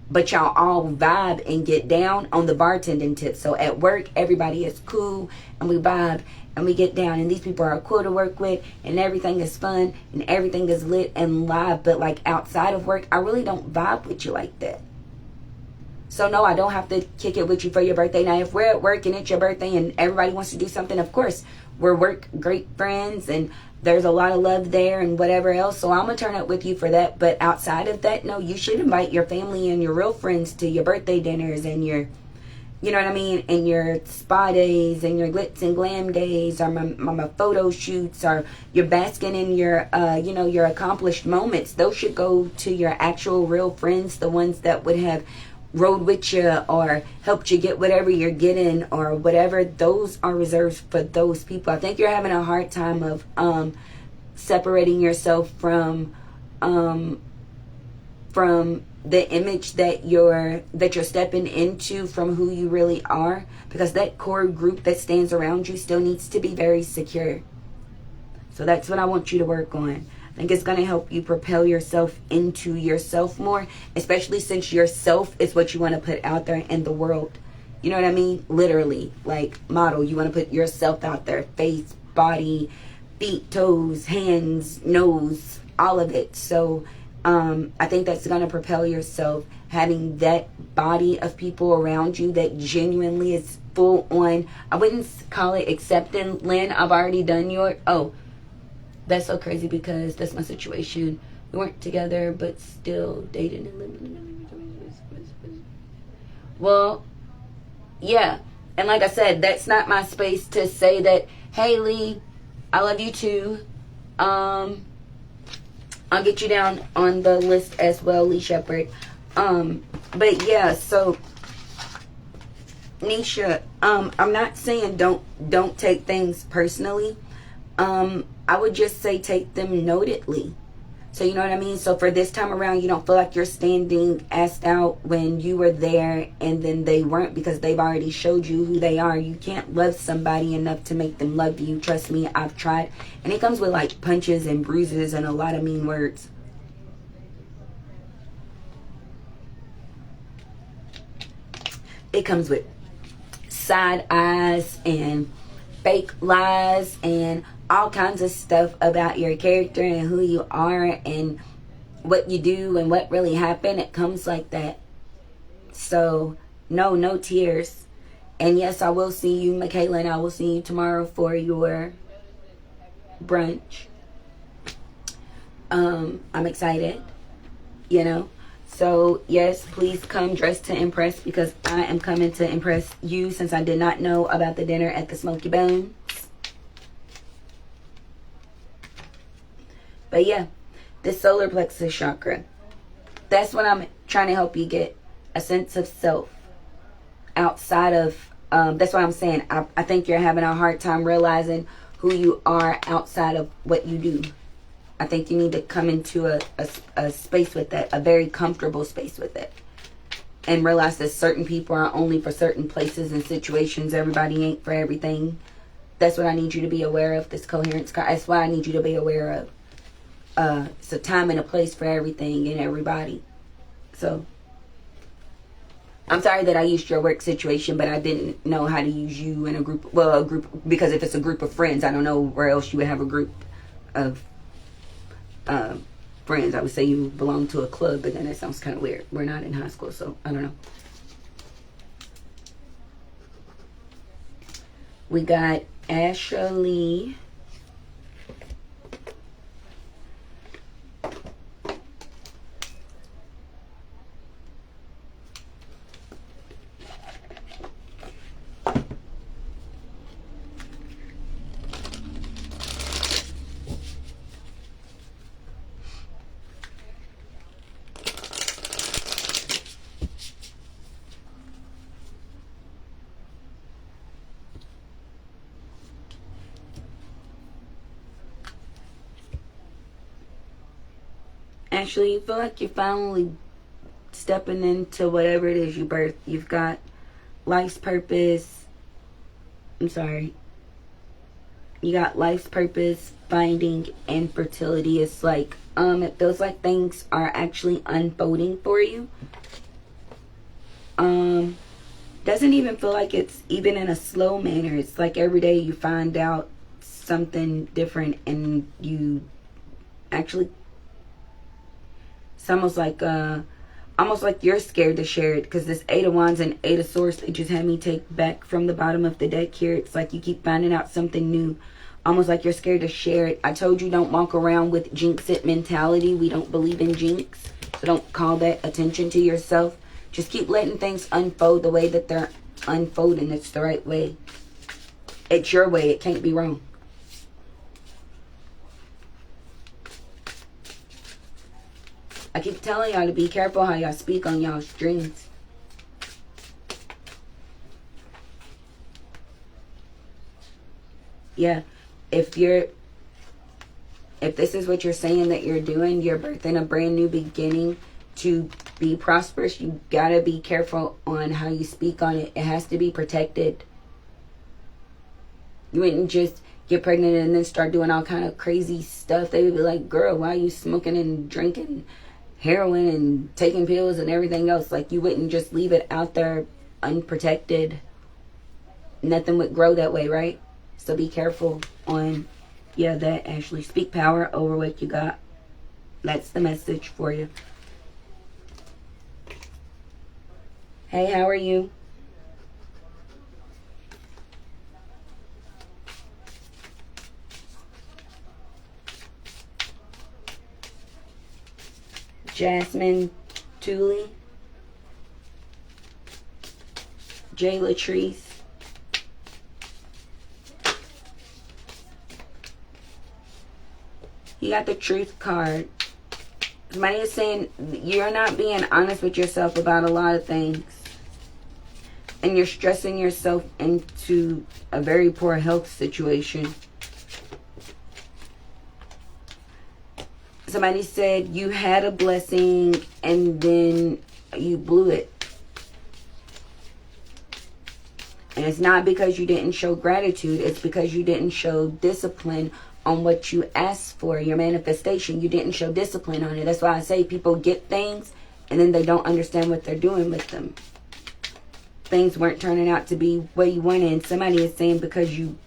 but y'all all vibe and get down on the bartending tip. So at work, everybody is cool and we vibe and we get down, and these people are cool to work with and everything is fun and everything is lit and live. But like outside of work, I really don't vibe with you like that. So no, I don't have to kick it with you for your birthday. Now, if we're at work and it's your birthday and everybody wants to do something, of course, we're great friends and there's a lot of love there and whatever else. So I'm going to turn up with you for that. But outside of that, no, you should invite your family and your real friends to your birthday dinners and your, you know what I mean, and your spa days and your glitz and glam days, or my photo shoots, or your basking in your, your accomplished moments. Those should go to your actual real friends, the ones that would have rode with you or helped you get whatever you're getting or whatever, those are reserved for those people. I think you're having a hard time of separating yourself from the image that you're stepping into from who you really are, because that core group that stands around you still needs to be very secure. So that's what I want you to work on. I think it's going to help you propel yourself into yourself more, especially since yourself is what you want to put out there in the world. You know what I mean? Literally, like model. You want to put yourself out there. Face, body, feet, toes, hands, nose, all of it. So I think that's going to propel yourself, having that body of people around you that genuinely is full on. I wouldn't call it accepting. Lynn, I've already done your... Oh, that's so crazy because that's my situation. We weren't together, but still dating and living. Well, yeah. And like I said, that's not my space to say that, hey, Lee, I love you too. I'll get you down on the list as well, Lee Shepherd. But yeah, so Nisha, I'm not saying don't take things personally. I would just say take them notedly. So you know what I mean? So for this time around, you don't feel like you're standing assed out when you were there and then they weren't, because they've already showed you who they are. You can't love somebody enough to make them love you. Trust me, I've tried. And it comes with like punches and bruises and a lot of mean words. It comes with side eyes and fake lies and all kinds of stuff about your character and who you are and what you do and what really happened. It comes like that. So no tears. And yes, I will see you, Michaela, and I will see you tomorrow for your brunch. I'm excited, you know. So yes, please come dressed to impress, because I am coming to impress you, since I did not know about the dinner at the Smoky Bones. But yeah, the solar plexus chakra, that's what I'm trying to help you get, a sense of self outside of, that's what I'm saying. I think you're having a hard time realizing who you are outside of what you do. I think you need to come into a space with that, a very comfortable space with it. And realize that certain people are only for certain places and situations. Everybody ain't for everything. That's what I need you to be aware of, this coherence card. That's what I need you to be aware of. It's a time and a place for everything and everybody. So, I'm sorry that I used your work situation, but I didn't know how to use you in a group. Well, a group, because if it's a group of friends, I don't know where else you would have a group of friends. I would say you belong to a club, but then that sounds kind of weird. We're not in high school, so I don't know. We got Ashley. Actually, you feel like you're finally stepping into whatever it is you birthed. You've got life's purpose. I'm sorry. You got life's purpose, finding, and fertility. It's like, it feels like things are actually unfolding for you. Doesn't even feel like it's even in a slow manner. It's like every day you find out something different and you actually... It's almost like you're scared to share it, because this Eight of Wands and Eight of Swords, they just had me take back from the bottom of the deck here. It's like you keep finding out something new, almost like you're scared to share it. I told you, don't walk around with jinx it mentality. We don't believe in jinx, so don't call that attention to yourself. Just keep letting things unfold the way that they're unfolding. It's the right way. It's your way. It can't be wrong. I keep telling y'all to be careful how y'all speak on y'all's dreams. Yeah. If this is what you're saying that you're doing, you're birthing a brand new beginning to be prosperous, you gotta be careful on how you speak on it. It has to be protected. You wouldn't just get pregnant and then start doing all kind of crazy stuff. They would be like, girl, why are you smoking and drinking heroin and taking pills and everything else? Like, you wouldn't just leave it out there unprotected. Nothing would grow that way, right? So be careful on, yeah, that. Actually speak power over what you got. That's the message for you. Hey, how are you? Jasmine Tooley, Jay Latrice, you got the truth card. Somebody is saying you're not being honest with yourself about a lot of things. And you're stressing yourself into a very poor health situation. Somebody said you had a blessing and then you blew it. And it's not because you didn't show gratitude. It's because you didn't show discipline on what you asked for, your manifestation. You didn't show discipline on it. That's why I say people get things and then they don't understand what they're doing with them. Things weren't turning out to be what you wanted. And somebody is saying because you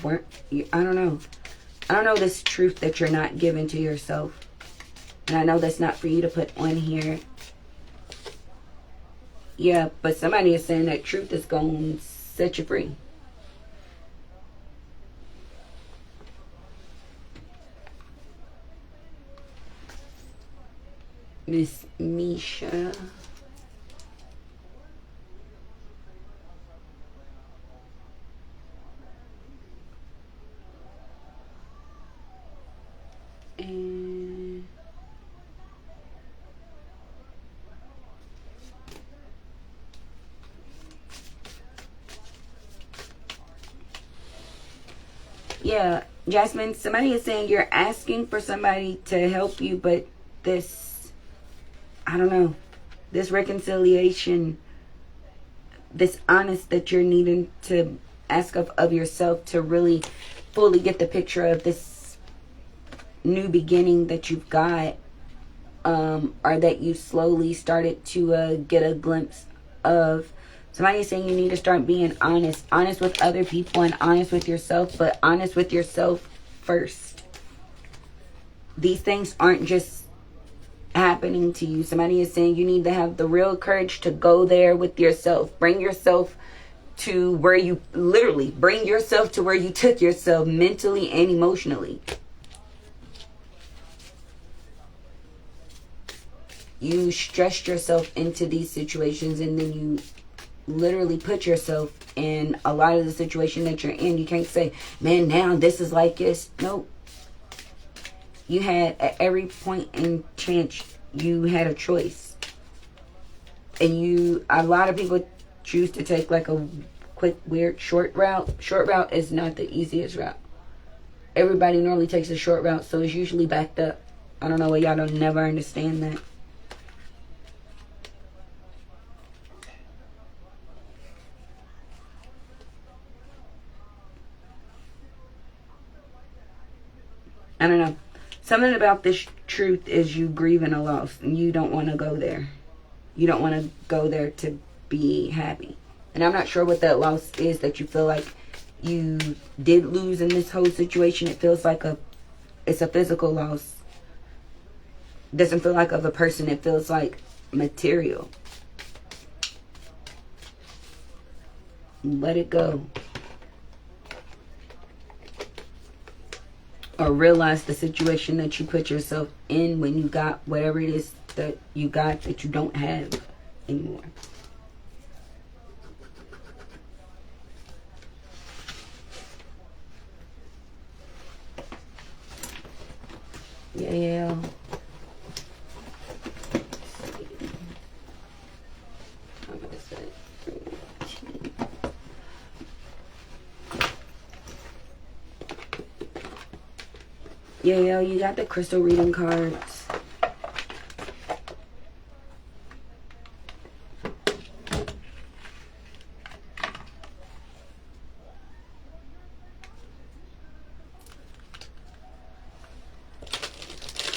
weren't, I don't know. I don't know this truth that you're not giving to yourself. And I know that's not for you to put on here. Yeah, but somebody is saying that truth is going to set you free. Miss Misha. And yeah, Jasmine, somebody is saying you're asking for somebody to help you, but this, I don't know, this reconciliation, this honest that you're needing to ask of yourself to really fully get the picture of this new beginning that you've got, or that you slowly started to get a glimpse of. Somebody is saying you need to start being honest. Honest with other people and honest with yourself, but honest with yourself first. These things aren't just happening to you. Somebody is saying you need to have the real courage to go there with yourself. Bring yourself to where you, literally, bring yourself to where you took yourself mentally and emotionally. You stressed yourself into these situations and then you literally put yourself in a lot of the situation that you're in. You can't say, man, now this is like this. Nope. You had, at every point in chance, you had a choice. And a lot of people choose to take like a quick, weird, short route. Short route is not the easiest route. Everybody normally takes a short route, so it's usually backed up. I don't know why y'all don't never understand that. I don't know. Something about this truth is you grieving a loss and you don't want to go there. You don't want to go there to be happy. And I'm not sure what that loss is that you feel like you did lose in this whole situation. It feels like it's a physical loss. It doesn't feel like of a person. It feels like material. Let it go. Or realize the situation that you put yourself in when you got whatever it is that you got that you don't have anymore. Yeah. Yeah, yo, you got the crystal reading cards.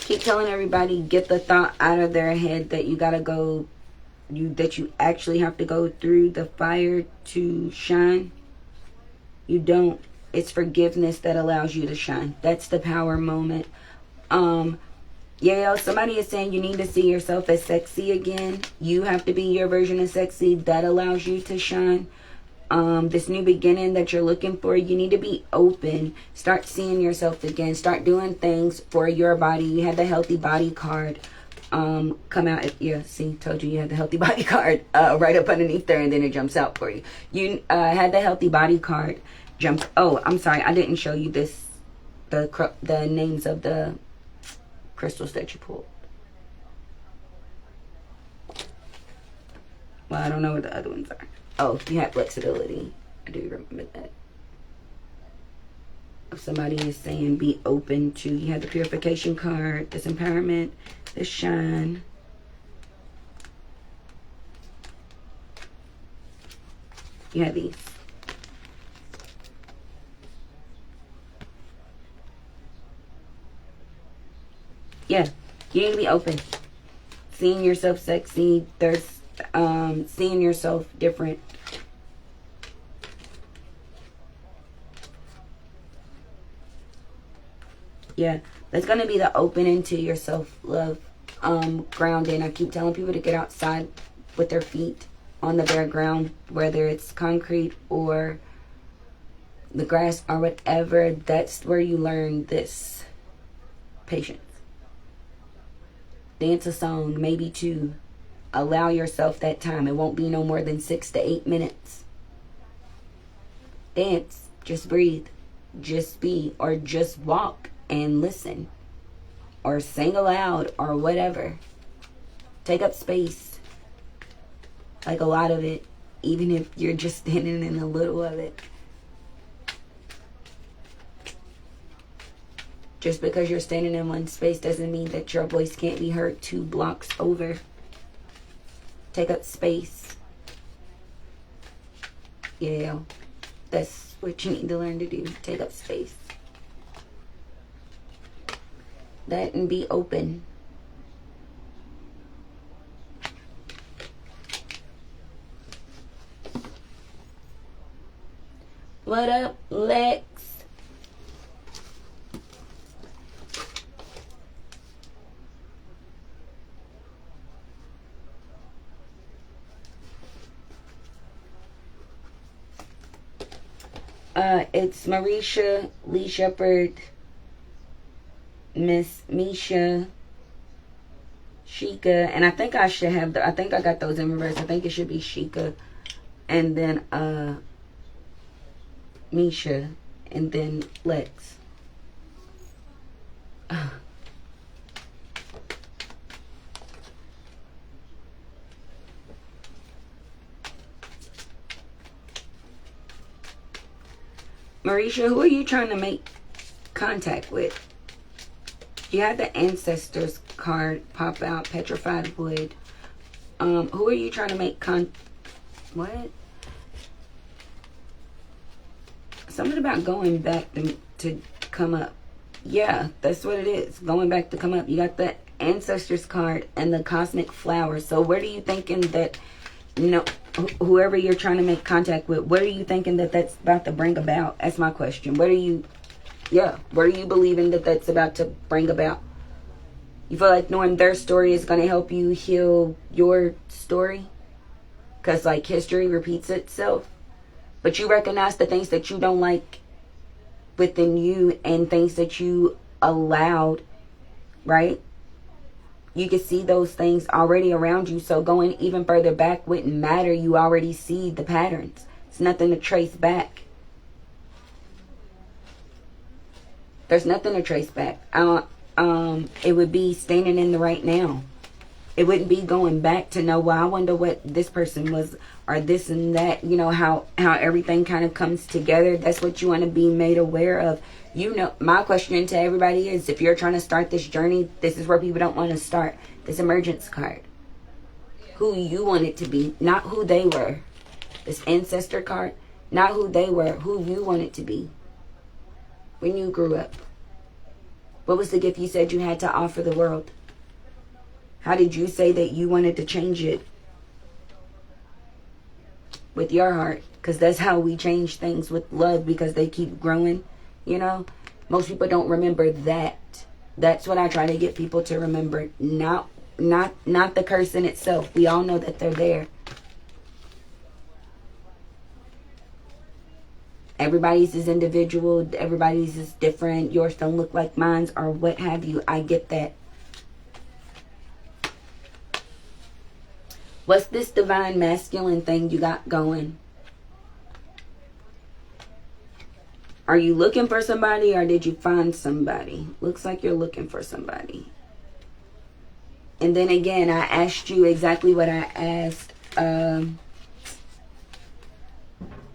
Keep telling everybody, get the thought out of their head that you gotta go, that you actually have to go through the fire to shine. You don't. It's forgiveness that allows you to shine. That's the power moment. Yeah, somebody is saying you need to see yourself as sexy again. You have to be your version of sexy. That allows you to shine. This new beginning that you're looking for, you need to be open. Start seeing yourself again. Start doing things for your body. You had the healthy body card come out. Yeah, see, told you had the healthy body card right up underneath there, and then it jumps out for you. You had the healthy body card jump. Oh, I'm sorry, I didn't show you this. The names of the crystals that you pulled. Well, I don't know what the other ones are. Oh, you have flexibility. I do remember that. If somebody is saying be open to, you have the purification card, this empowerment, this shine. You have these. Yeah, you need to be open. Seeing yourself sexy. There's seeing yourself different. Yeah, that's going to be the opening to your self-love, grounding. I keep telling people to get outside with their feet on the bare ground, whether it's concrete or the grass or whatever. That's where you learn this patience. Dance a song, maybe two. Allow yourself that time. It won't be no more than 6 to 8 minutes. Dance. Just breathe. Just be. Or just walk and listen. Or sing aloud or whatever. Take up space. Like a lot of it. Even if you're just standing in a little of it. Just because you're standing in one space doesn't mean that your voice can't be heard 2 blocks over. Take up space. Yeah, that's what you need to learn to do. Take up space. That and be open. What up, Lex? It's Marisha, Lee Shepherd, Miss Misha, Sheikah, and I think I should have I think I got those in reverse. I think it should be Sheikah, and then Misha, and then Lex. Marisha, who are you trying to make contact with? You had the Ancestors card pop out, Petrified Wood. Who are you trying to make what? Something about going back to come up. Yeah, that's what it is. Going back to come up. You got the Ancestors card and the Cosmic Flower. So what are you thinking that, whoever you're trying to make contact with, what are you thinking that that's about to bring about? That's my question. What are you believing that that's about to bring about? You feel like knowing their story is going to help you heal your story? Because, like, history repeats itself. But you recognize the things that you don't like within you and things that you allowed, right? You can see those things already around you. So going even further back wouldn't matter. You already see the patterns. It's nothing to trace back. There's nothing to trace back. It would be standing in the right now. It wouldn't be going back to know, well, I wonder what this person was, or this and that. You know, how everything kind of comes together. That's what you want to be made aware of. You know, my question to everybody is, if you're trying to start this journey, this is where people don't want to start. This emergence card. Who you want it to be, not who they were. This ancestor card, not who they were, who you want it to be. When you grew up. What was the gift you said you had to offer the world? How did you say that you wanted to change it? With your heart. Because that's how we change things, with love, because they keep growing. You know? Most people don't remember that. That's what I try to get people to remember. Not the curse in itself. We all know that they're there. Everybody's is individual. Everybody's is different. Yours don't look like mine's, or what have you. I get that. What's this divine masculine thing you got going? Are you looking for somebody, or did you find somebody? Looks like you're looking for somebody. And then again, I asked you exactly what I asked. Who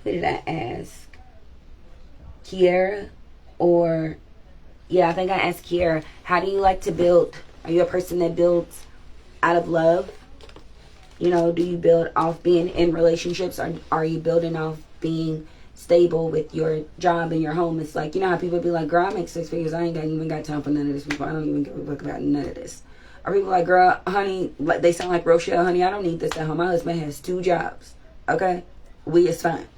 did I ask? Kiera? Or, yeah, I think I asked Kiera. How do you like to build? Are you a person that builds out of love? You know, do you build off being in relationships? Or are you building off being stable with your job and your home? It's like, you know how people be like, girl, I make 6 figures. I ain't even got time for none of this. People, I don't even give a fuck about none of this. Or people like, girl, honey, they sound like Rochelle, honey, I don't need this at home. My husband has 2 jobs. Okay? We is fine.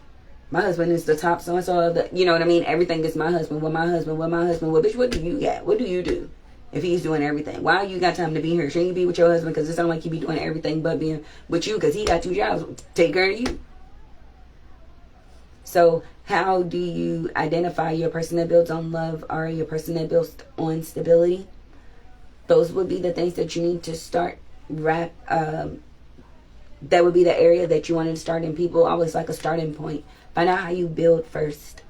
My husband is the top so-and-so of the, you know what I mean? Everything is my husband. Well, bitch, what do you got? What do you do if he's doing everything? Why you got time to be here? Shouldn't you be with your husband? Because it sounds like you be doing everything but being with you, because he got 2 jobs. Take care of you. So how do you identify your person that builds on love or your person that builds on stability? Those would be the things that you need to start that would be the area that you wanted to start in. People always like a starting point. Find out how you build first.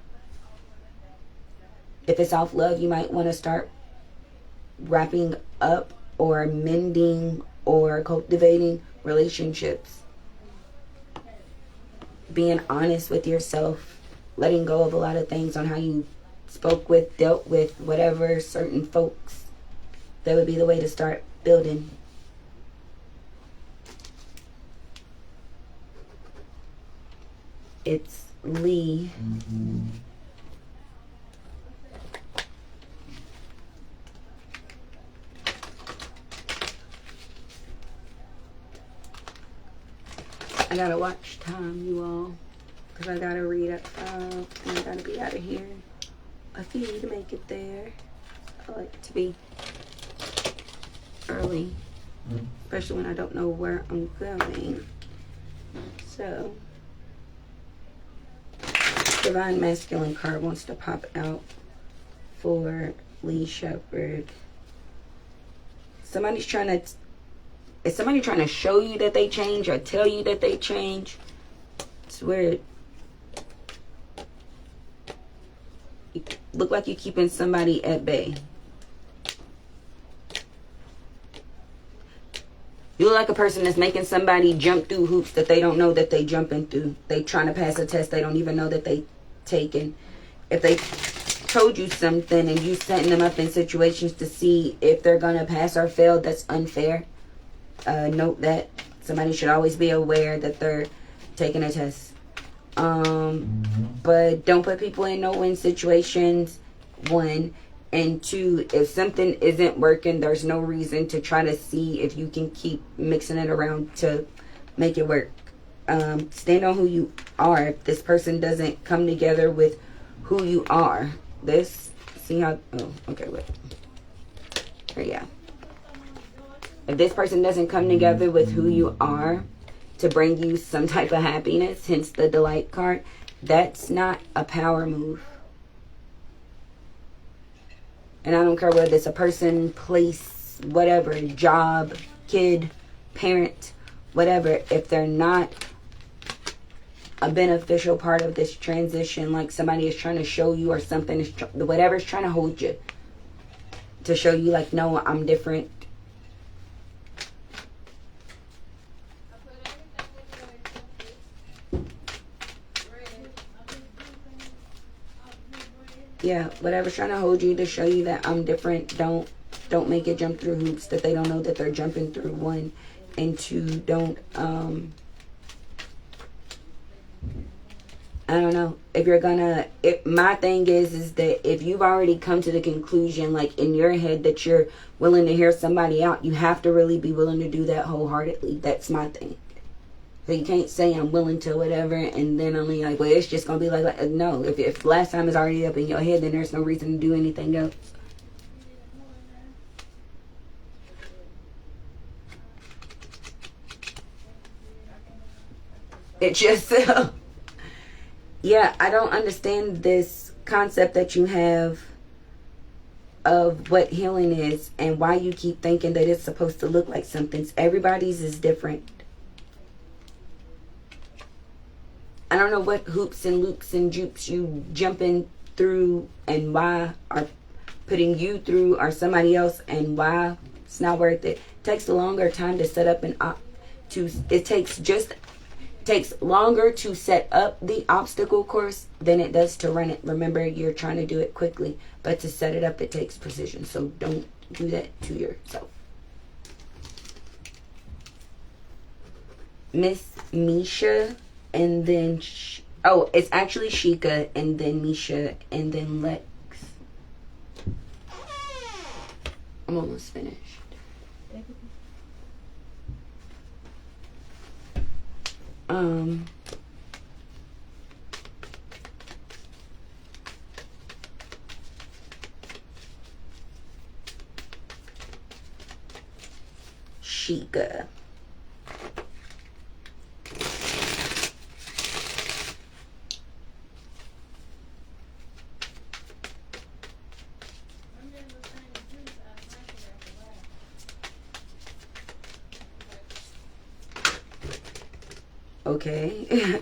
If it's off love, you might want to start wrapping up or mending or cultivating relationships. Being honest with yourself. Letting go of a lot of things on how you spoke with, dealt with, whatever, certain folks. That would be the way to start building. It's Lee. I gotta watch time, you all. Because I gotta read at 5. And I gotta be out of here a few to make it there. I like to be early. Especially when I don't know where I'm going. So, Divine Masculine card wants to pop out for Lee Shepherd. Somebody's trying to... Is somebody trying to show you that they change or tell you that they change? It's weird. You look like you're keeping somebody at bay. You look like a person that's making somebody jump through hoops that they don't know that they jumping through. They trying to pass a test they don't even know that they taken. If they told you something and you setting them up in situations to see if they're going to pass or fail, that's unfair. Note that somebody should always be aware that they're taking a test. But don't put people in no-win situations, 1. And 2, if something isn't working, there's no reason to try to see if you can keep mixing it around to make it work. Stand on who you are. If this person doesn't come together with who you are, see how, oh, okay, wait. Here, yeah. If this person doesn't come together with who you are to bring you some type of happiness, hence the Delight card, that's not a power move. And I don't care whether it's a person, place, whatever, job, kid, parent, whatever. If they're not a beneficial part of this transition, like somebody is trying to show you or something, whatever's trying to hold you to show you like, no, I'm different. Yeah, whatever's trying to hold you to show you that I'm different, don't make it jump through hoops that they don't know that they're jumping through. One, and two, don't I don't know if you're gonna. If my thing is that if you've already come to the conclusion, like in your head, that you're willing to hear somebody out, you have to really be willing to do that wholeheartedly. That's my thing. So you can't say I'm willing to whatever, and then only like, well, it's just gonna be like no. If last time is already up in your head, then there's no reason to do anything else. It just yeah, I don't understand this concept that you have of what healing is and why you keep thinking that it's supposed to look like something. Everybody's is different. I don't know what hoops and loops and jupes you jumping through and why are putting you through or somebody else and why it's not worth it. It takes a longer time to set up takes longer to set up the obstacle course than it does to run it. Remember, you're trying to do it quickly, but to set it up, it takes precision. So don't do that to yourself. Miss Misha, and then it's actually Sheikah, and then Misha, and then Lex. I'm almost finished. Sheikah. Okay.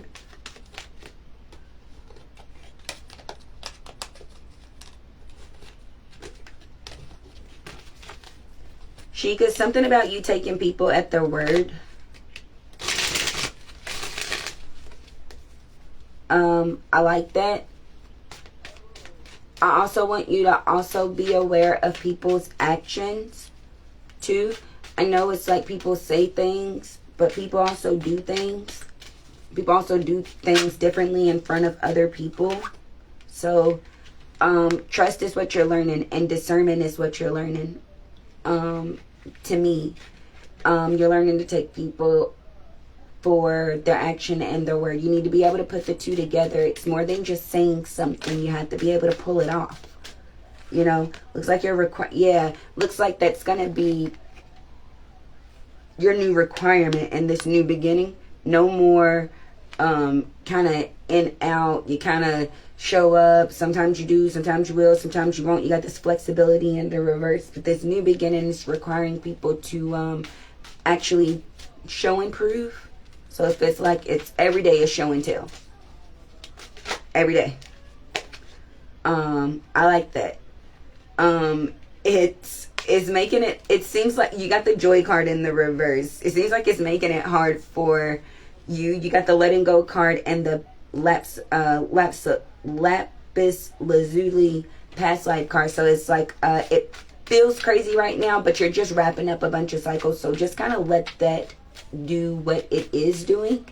Sheikah, something about you taking people at their word. I like that. I also want you to also be aware of people's actions too. I know it's like people say things, but people also do things. People also do things differently in front of other people. So trust is what you're learning, and discernment is what you're learning. To me, you're learning to take people for their action and their word. You need to be able to put the two together. It's more than just saying something. You have to be able to pull it off. You know, looks like you're looks like that's gonna be your new requirement in this new beginning. No more kind of in out. You kind of show up. Sometimes you do, sometimes you will, sometimes you won't. You got this flexibility in the reverse. But this new beginning is requiring people to actually show and prove. So if it's like it's every day is show and tell. Every day. I like that. It's making it seems like you got the joy card in the reverse. It seems like it's making it hard for you. You got the letting go card and the lapis lazuli past life card. So it's like it feels crazy right now, but you're just wrapping up a bunch of cycles. So just kind of let that do what it is doing,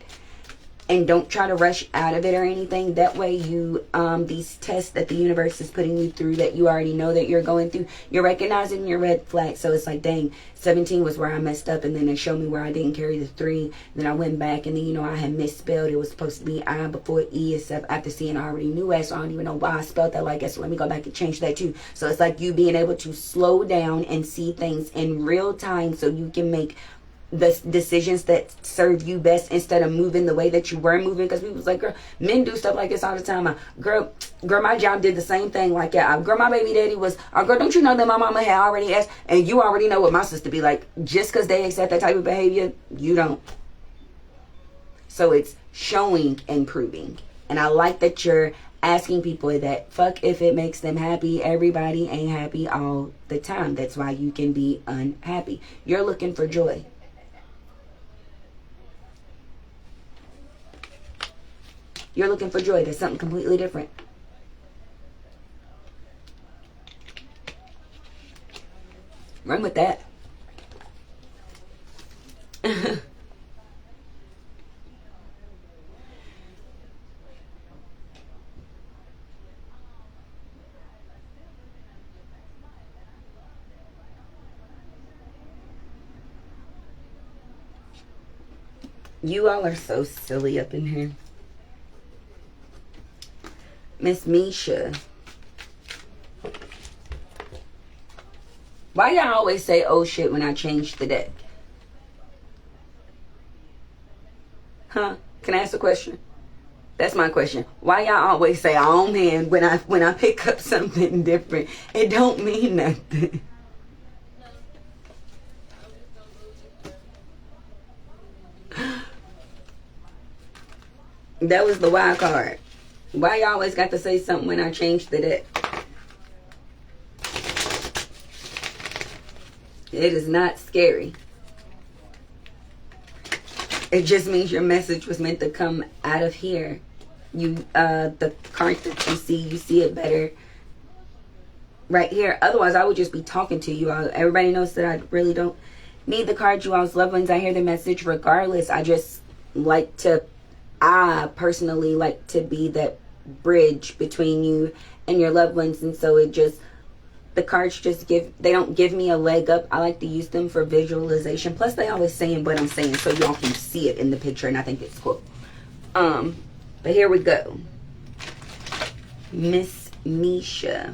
and don't try to rush out of it or anything. That way you these tests that the universe is putting you through, that you already know that you're going through, you're recognizing your red flag. So it's like, dang, 17 was where I messed up, and then they showed me where I didn't carry the 3. Then I went back, and then I had misspelled. It was supposed to be I before E, except after seeing I already knew S, so I don't even know why I spelled that like that. So let me go back and change that too. So it's like you being able to slow down and see things in real time, so you can make the decisions that serve you best instead of moving the way that you were moving. Because people was like, girl, men do stuff like this all the time. Girl, my job did the same thing. Like, yeah, girl, my baby daddy was, girl, don't you know that my mama had already asked, and you already know what my sister be like. Just because they accept that type of behavior, you don't. So it's showing and proving. And I like that you're asking people that. Fuck if it makes them happy. Everybody ain't happy all the time. That's why you can be unhappy. You're looking for joy. You're looking for joy. That's something completely different. Run with that. You all are so silly up in here. Miss Misha. Why y'all always say, oh shit, when I change the deck? Huh? Can I ask a question? That's my question. Why y'all always say, oh man, when I pick up something different? It don't mean nothing. That was the wild card. Why y'all always got to say something when I change the deck? It is not scary. It just means your message was meant to come out of here. You, the card that you see it better right here. Otherwise, I would just be talking to you. Everybody knows that I really don't need the card. You all's loved ones. I hear the message regardless. I personally like to be that bridge between you and your loved ones. And so the cards just they don't give me a leg up. I like to use them for visualization. Plus, they always saying what I'm saying so y'all can see it in the picture, and I think it's cool. But here we go. Miss Misha.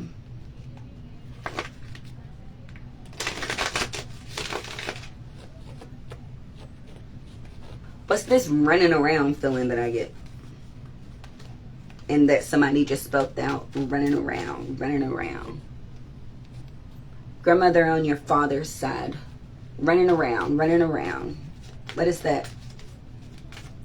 What's this running around feeling that I get? And that somebody just spelled out, running around, running around. Grandmother on your father's side. Running around, running around. What is that?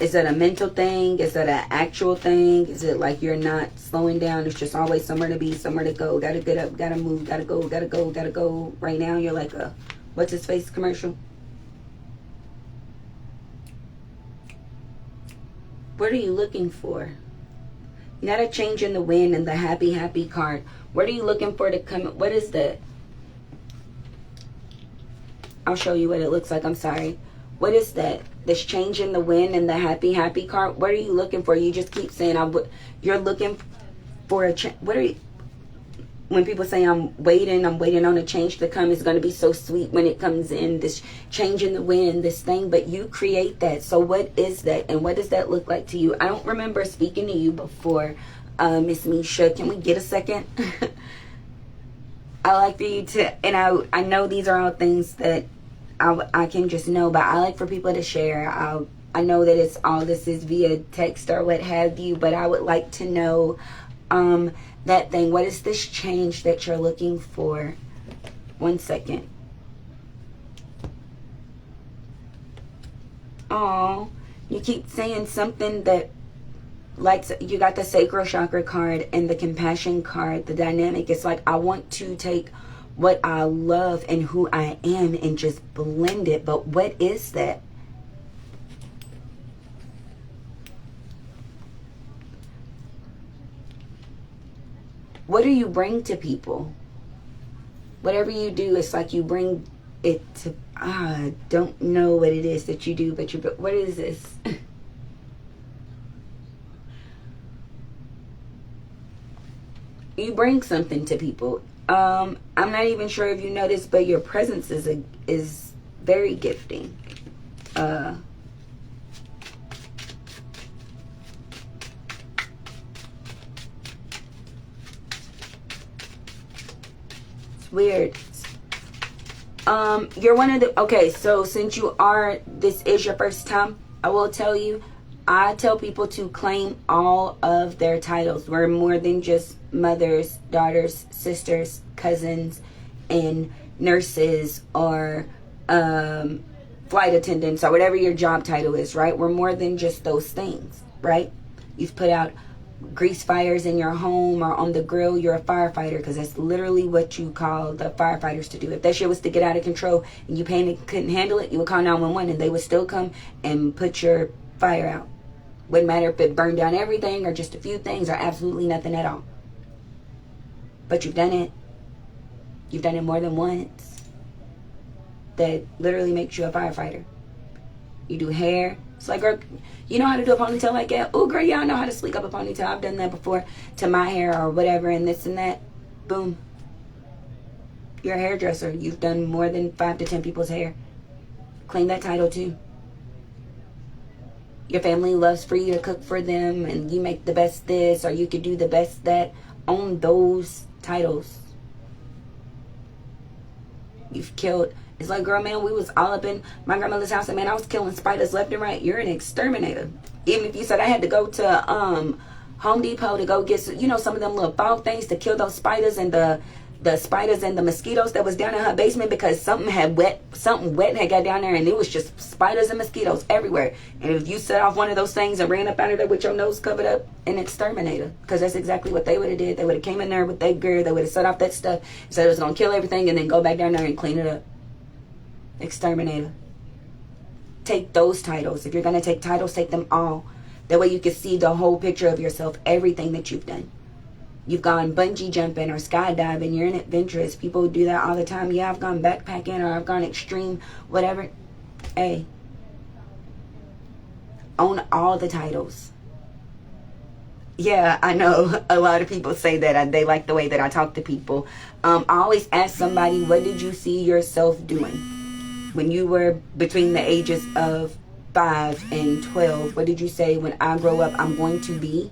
Is that a mental thing? Is that an actual thing? Is it like you're not slowing down? It's just always somewhere to be, somewhere to go. Gotta get up, gotta move, gotta go, gotta go, gotta go. Right now you're like a, what's his face commercial? What are you looking for? You got a change in the wind and the happy, happy card. What are you looking for to come? What is that? I'll show you what it looks like. I'm sorry. What is that? This change in the wind and the happy, happy card. What are you looking for? You just keep saying, you're looking for a change. What are you? When people say I'm waiting on a change to come, it's going to be so sweet when it comes in, this change in the wind, this thing, but you create that. So what is that, and what does that look like to you? I don't remember speaking to you before, Miss Misha. Can we get a second? I like for you to, and I know these are all things that I can just know, but I like for people to share. I know that this is via text or what have you, but I would like to know, that thing. What is this change that you're looking for? 1 second. Oh, you keep saying something that, like, you got the sacral chakra card and the compassion card. The dynamic, it's like I want to take what I love and who I am and just blend it. But what is that? What do you bring to people? Whatever you do, it's like you bring it to, I don't know what it is that you do, but what is this? You bring something to people. I'm not even sure if you noticed, but your presence is very gifting. Weird. You're one of the, okay, so since this is your first time, I will tell you, I tell people to claim all of their titles. We're more than just mothers, daughters, sisters, cousins, and nurses, or flight attendants, or whatever your job title is, right? We're more than just those things, right? You've put out grease fires in your home or on the grill. You're a firefighter, because that's literally what you call the firefighters to do. If that shit was to get out of control and you couldn't handle it, you would call 911 and they would still come and put your fire out. Wouldn't matter if it burned down everything or just a few things or absolutely nothing at all. But you've done it. You've done it more than once. that literally makes you a firefighter. You do hair. It's like, girl, you know how to do a ponytail like that? Oh, girl, yeah, I know how to sleek up a ponytail. I've done that before to my hair or whatever and this and that. Boom. You're a hairdresser. You've done more than 5 to 10 people's hair. Claim that title too. Your family loves for you to cook for them and you make the best this or you could do the best that. Own those titles. You've killed. It's like, girl, man, we was all up in my grandmother's house and man, I was killing spiders left and right. You're an exterminator. Even if you said I had to go to Home Depot to go get some of them little fog things to kill those spiders and the spiders and the mosquitoes that was down in her basement because something wet had got down there and it was just spiders and mosquitoes everywhere. And if you set off one of those things and ran up out of there with your nose covered up, an exterminator. Because that's exactly what they would have did. They would have came in there with their gear. They would have set off that stuff and said it was going to kill everything and then go back down there and clean it up. Exterminator. Take those titles. If you're going to take titles, take them all. That way you can see the whole picture of yourself, everything that you've done. You've gone bungee jumping or skydiving. You're an adventurous. People do that all the time. Yeah, I've gone backpacking or I've gone extreme, whatever. Hey. Own all the titles. Yeah, I know a lot of people say that they like the way that I talk to people. I always ask somebody, what did you see yourself doing? When you were between the ages of 5 and 12, what did you say, when I grow up, I'm going to be?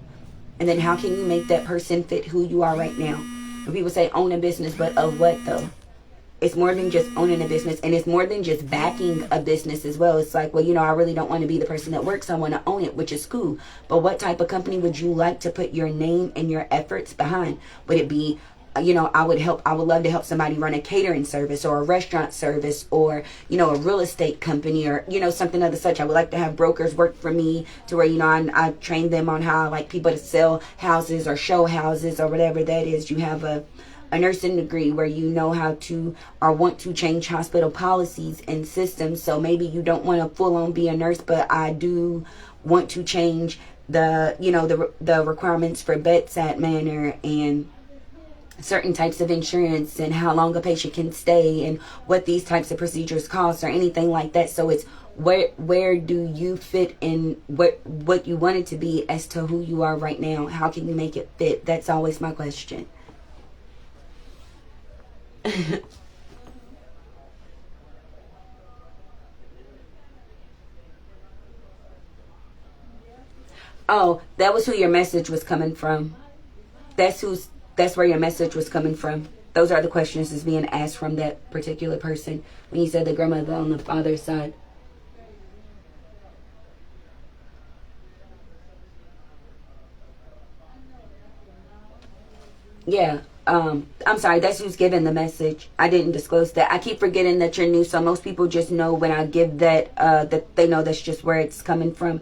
And then how can you make that person fit who you are right now? When people say own a business, but of what though? It's more than just owning a business, and it's more than just backing a business as well. It's like, well, I really don't want to be the person that works. I want to own it, which is cool. But what type of company would you like to put your name and your efforts behind? Would it be, I would love to help somebody run a catering service or a restaurant service or, a real estate company or, something of the such. I would like to have brokers work for me to where, I train them on how I like people to sell houses or show houses or whatever that is. You have a nursing degree where you know how to or want to change hospital policies and systems. So maybe you don't want to full on be a nurse, but I do want to change the requirements for bedside manner and certain types of insurance and how long a patient can stay and what these types of procedures cost or anything like that. So it's where do you fit in what you want it to be as to who you are right now? How can you make it fit? That's always my question. Oh, that was who your message was coming from. That's where your message was coming from. Those are the questions that's being asked from that particular person when you said the grandmother on the father's side. Yeah. I'm sorry, that's who's giving the message. I didn't disclose that. I keep forgetting that you're new, so most people just know when I give that, that they know that's just where it's coming from.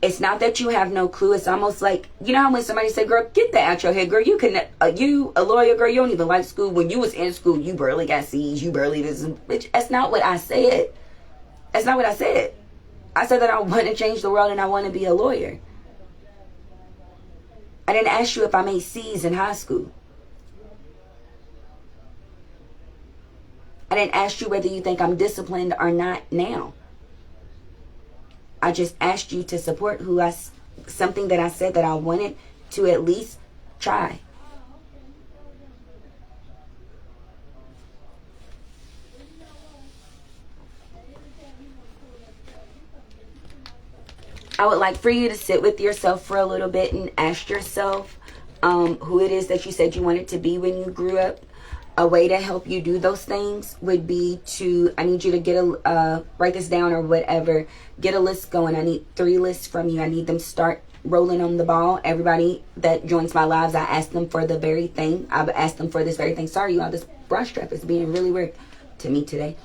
It's not that you have no clue. It's almost like, how when somebody say, girl, get that out your head, girl, you can, you, a lawyer, girl, you don't even like school. When you was in school, you barely got C's, you barely this. Bitch, that's not what I said. That's not what I said. I said that I want to change the world and I want to be a lawyer. I didn't ask you if I made C's in high school. I didn't ask you whether you think I'm disciplined or not now. I just asked you to support something that I said that I wanted to at least try. I would like for you to sit with yourself for a little bit and ask yourself who it is that you said you wanted to be when you grew up. A way to help you do those things would be I need you to write this down or whatever. Get a list going. I need 3 lists from you. I need them start rolling on the ball. Everybody that joins my lives, I ask them for the very thing. I've asked them for this very thing. Sorry, you all, this bra strap is being really weird to me today.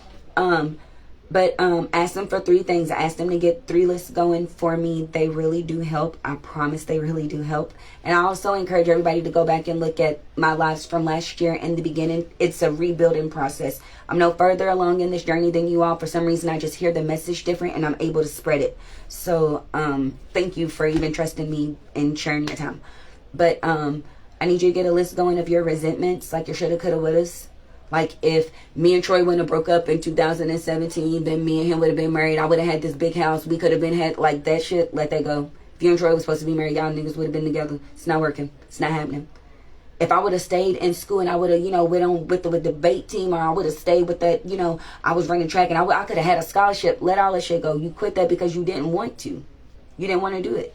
But ask them for 3 things. I asked them to get 3 lists going for me. They really do help. I promise they really do help. And I also encourage everybody to go back and look at my lives from last year in the beginning. It's a rebuilding process. I'm no further along in this journey than you all. For some reason, I just hear the message different and I'm able to spread it. So thank you for even trusting me and sharing your time. But I need you to get a list going of your resentments, like your shoulda, coulda, wouldas. Like, if me and Troy wouldn't have broke up in 2017, then me and him would have been married. I would have had this big house. We could have been had, like, that shit. Let that go. If you and Troy was supposed to be married, y'all niggas would have been together. It's not working. It's not happening. If I would have stayed in school and I would have, went on with the debate team, or I would have stayed with that, I was running track and I could have had a scholarship. Let all that shit go. You quit that because you didn't want to. You didn't want to do it.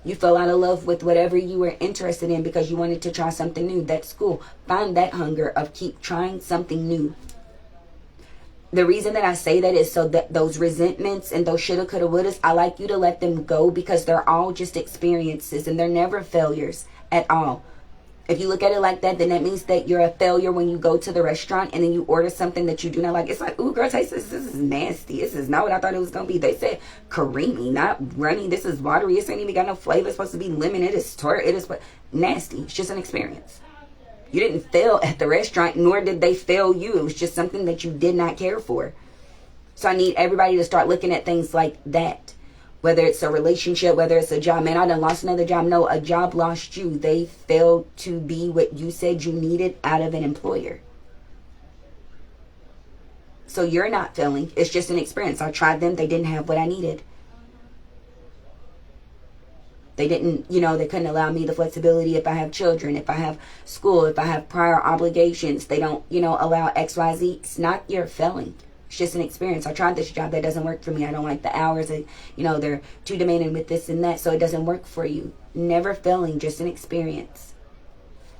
You fell out of love with whatever you were interested in because you wanted to try something new. That's cool. Find that hunger of keep trying something new. The reason that I say that is so that those resentments and those shoulda, coulda, wouldas, I like you to let them go, because they're all just experiences and they're never failures at all. If you look at it like that, then that means that you're a failure when you go to the restaurant and then you order something that you do not like. It's like, ooh, girl, taste this. This is nasty. This is not what I thought it was going to be. They said creamy, not runny. This is watery. This ain't even got no flavor. It's supposed to be lemon. It is tart. It is nasty. It's just an experience. You didn't fail at the restaurant, nor did they fail you. It was just something that you did not care for. So I need everybody to start looking at things like that. Whether it's a relationship, whether it's a job. Man, I done lost another job. No, a job lost you. They failed to be what you said you needed out of an employer. So you're not failing. It's just an experience. I tried them. They didn't have what I needed. They didn't, they couldn't allow me the flexibility if I have children, if I have school, if I have prior obligations. They don't, allow X, Y, Z. It's not your failing. It's just an experience. I tried this job. That doesn't work for me. I don't like the hours. And, they're too demanding with this and that. So it doesn't work for you. Never failing. Just an experience.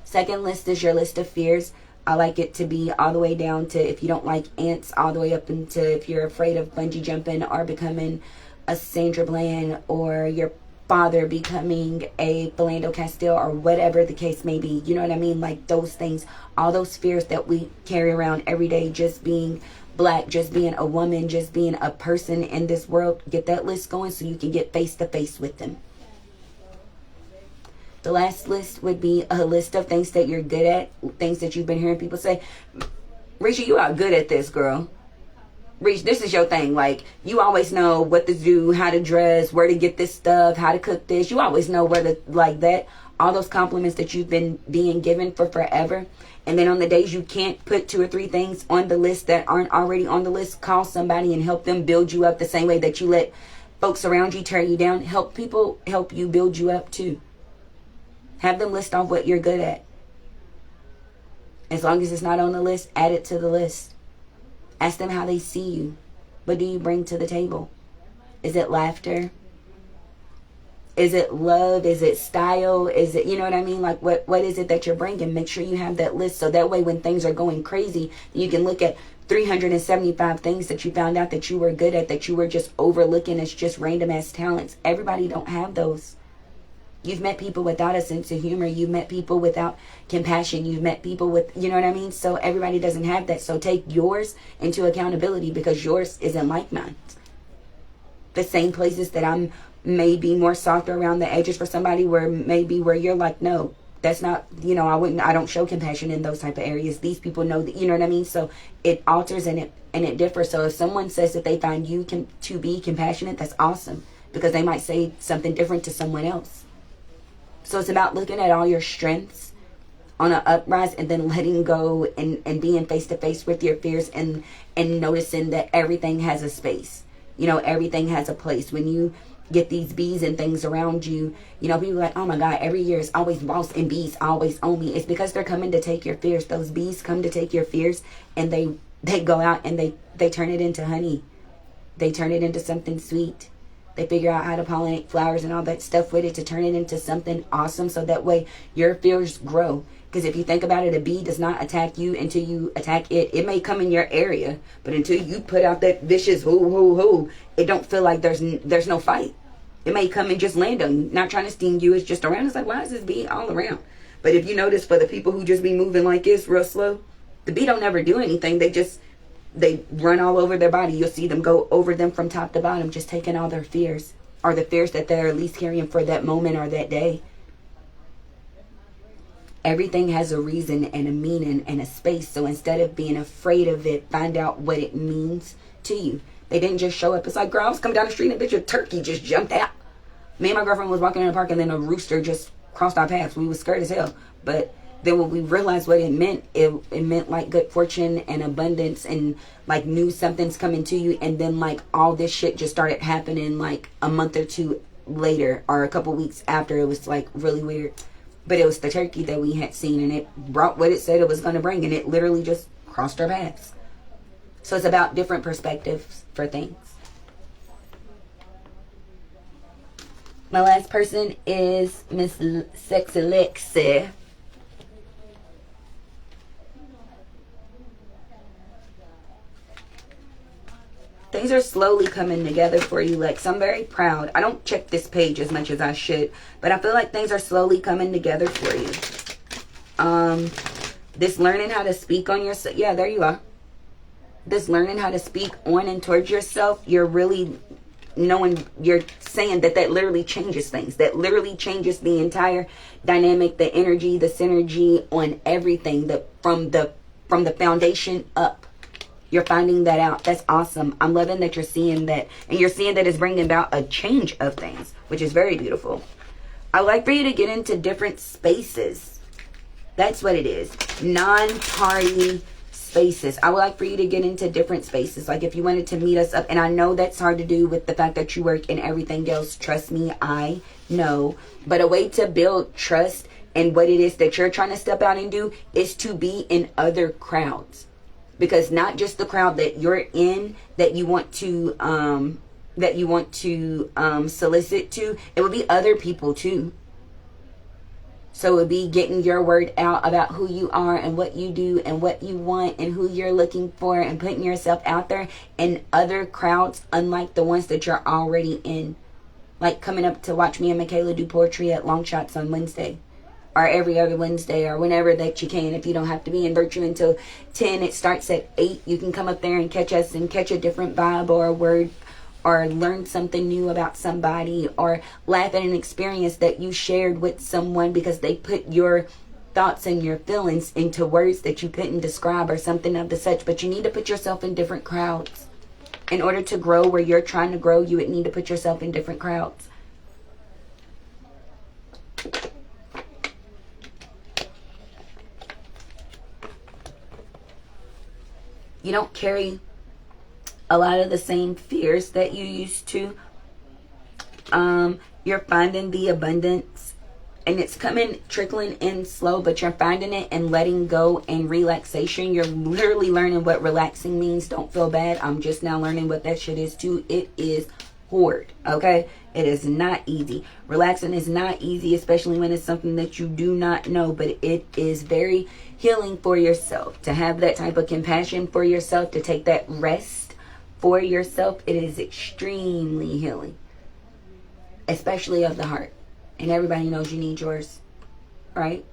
Second list is your list of fears. I like it to be all the way down to, if you don't like ants, all the way up into if you're afraid of bungee jumping or becoming a Sandra Bland, or your father becoming a Philando Castile, or whatever the case may be. You know what I mean? Like those things, all those fears that we carry around every day, just being Black, just being a woman, just being a person in this world. Get that list going so you can get face to face with them. The last list would be a list of things that you're good at, things that you've been hearing people say. Risha, you are good at this, girl. Reach, this is your thing. Like, you always know what to do, how to dress, where to get this stuff, how to cook this. You always know where to, like that. All those compliments that you've been being given for forever. And then on the days you can't put 2 or 3 things on the list that aren't already on the list, call somebody and help them build you up the same way that you let folks around you tear you down. Help people help you build you up too. Have them list off what you're good at. As long as it's not on the list, add it to the list. Ask them how they see you. What do you bring to the table? Is it laughter? Is it love? Is it style? Is it, you know what I mean? Like, what is it that you're bringing? Make sure you have that list, so that way when things are going crazy, you can look at 375 things that you found out that you were good at, that you were just overlooking as just random ass talents. Everybody don't have those. You've met people without a sense of humor. You've met people without compassion. You've met people with, you know what I mean? So everybody doesn't have that. So take yours into accountability, because yours isn't like mine. The same places that I'm maybe more softer around the edges for somebody, where maybe where you're like, no, that's not, I don't show compassion in those type of areas. These people know that, you know what I mean? So it alters and it differs. So if someone says that they find you to be compassionate, that's awesome, because they might say something different to someone else. So it's about looking at all your strengths on an uprise, and then letting go and being face to face with your fears, and noticing that everything has a space. Everything has a place. When you get these bees and things around you, people are like, oh my God, every year is always wasps and bees always on me. It's because they're coming to take your fears. Those bees come to take your fears, and they go out and they turn it into honey. They turn it into something sweet. They figure out how to pollinate flowers and all that stuff with it to turn it into something awesome, so that way your fears grow. Because if you think about it, a bee does not attack you until you attack it. It may come in your area, but until you put out that vicious hoo, it don't feel like there's no fight. It may come and just land on you, not trying to sting you. It's just around. It's like, why is this bee all around? But if you notice, for the people who just be moving like this real slow, the bee don't ever do anything. They run all over their body. You'll see them go over them from top to bottom, just taking all their fears, or the fears that they're at least carrying for that moment or that day. Everything has a reason and a meaning and a space. So instead of being afraid of it, find out what it means to you. They didn't just show up. It's like, girl, I was coming down the street and a bitch, a turkey just jumped out. Me and my girlfriend was walking in the park, and then a rooster just crossed our paths. We was scared as hell. But then when we realized what it meant like good fortune and abundance, and like knew something's coming to you. And then like all this shit just started happening like a month or two later, or a couple weeks after. It was like really weird. But it was the turkey that we had seen, and it brought what it said it was going to bring, and it literally just crossed our paths. So it's about different perspectives for things. My last person is Miss Sexy Lexi. Things are slowly coming together for you, Lex. I'm very proud. I don't check this page as much as I should, but I feel like things are slowly coming together for you. This learning how to speak on yourself. Yeah, there you are. This learning how to speak on and towards yourself. You're really knowing, you're saying that literally changes things. That literally changes the entire dynamic, the energy, the synergy on everything. From the foundation up. You're finding that out. That's awesome. I'm loving that you're seeing that. And you're seeing that it's bringing about a change of things, which is very beautiful. I would like for you to get into different spaces. That's what it is. Non-party spaces. I would like for you to get into different spaces. Like if you wanted to meet us up. And I know that's hard to do with the fact that you work and everything else. Trust me, I know. But a way to build trust and what it is that you're trying to step out and do is to be in other crowds. Because not just the crowd that you're in that you want to solicit to, it would be other people too. So it would be getting your word out about who you are and what you do and what you want and who you're looking for, and putting yourself out there in other crowds unlike the ones that you're already in. Like coming up to watch me and Michaela do poetry at Long Shots on Wednesday. Or every other Wednesday, or whenever that you can. If you don't have to be in Virtue until 10, it starts at 8. You can come up there and catch us and catch a different vibe or a word, or learn something new about somebody, or laugh at an experience that you shared with someone because they put your thoughts and your feelings into words that you couldn't describe, or something of the such. But you need to put yourself in different crowds. In order to grow where you're trying to grow, you would need to put yourself in different crowds. You don't carry a lot of the same fears that you used to. You're finding the abundance, and it's trickling in slow, but you're finding it and letting go and relaxation. You're literally learning what relaxing means. Don't feel bad. I'm just now learning what that shit is too. It is hard, okay? It is not easy. Relaxing is not easy, especially when it's something that you do not know, but it is very healing for yourself. To have that type of compassion for yourself, to take that rest for yourself, it is extremely healing, especially of the heart. And everybody knows you need yours, right?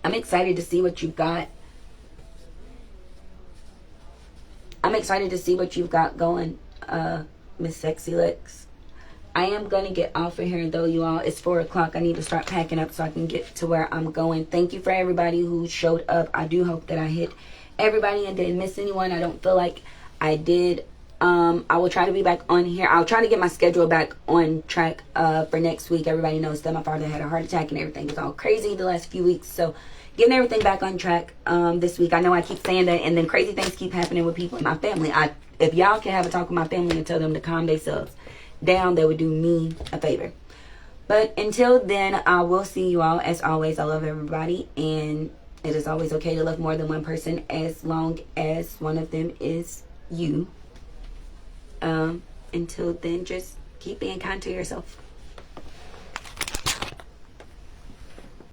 I'm excited to see what you've got. I'm excited to see what you've got going, Miss Sexy Lex. I am going to get off of here, though, you all. It's 4 o'clock. I need to start packing up so I can get to where I'm going. Thank you for everybody who showed up. I do hope that I hit everybody and didn't miss anyone. I don't feel like I did. I will try to be back on here. I'll try to get my schedule back on track for next week. Everybody knows that my father had a heart attack and everything was all crazy the last few weeks. So getting everything back on track this week. I know I keep saying that, and then crazy things keep happening with people in my family. If y'all can have a talk with my family and tell them to calm themselves down, that would do me a favor. But until then, I will see you all. As always, I love everybody, and it is always okay to love more than one person as long as one of them is you. Until then, just keep being kind to yourself.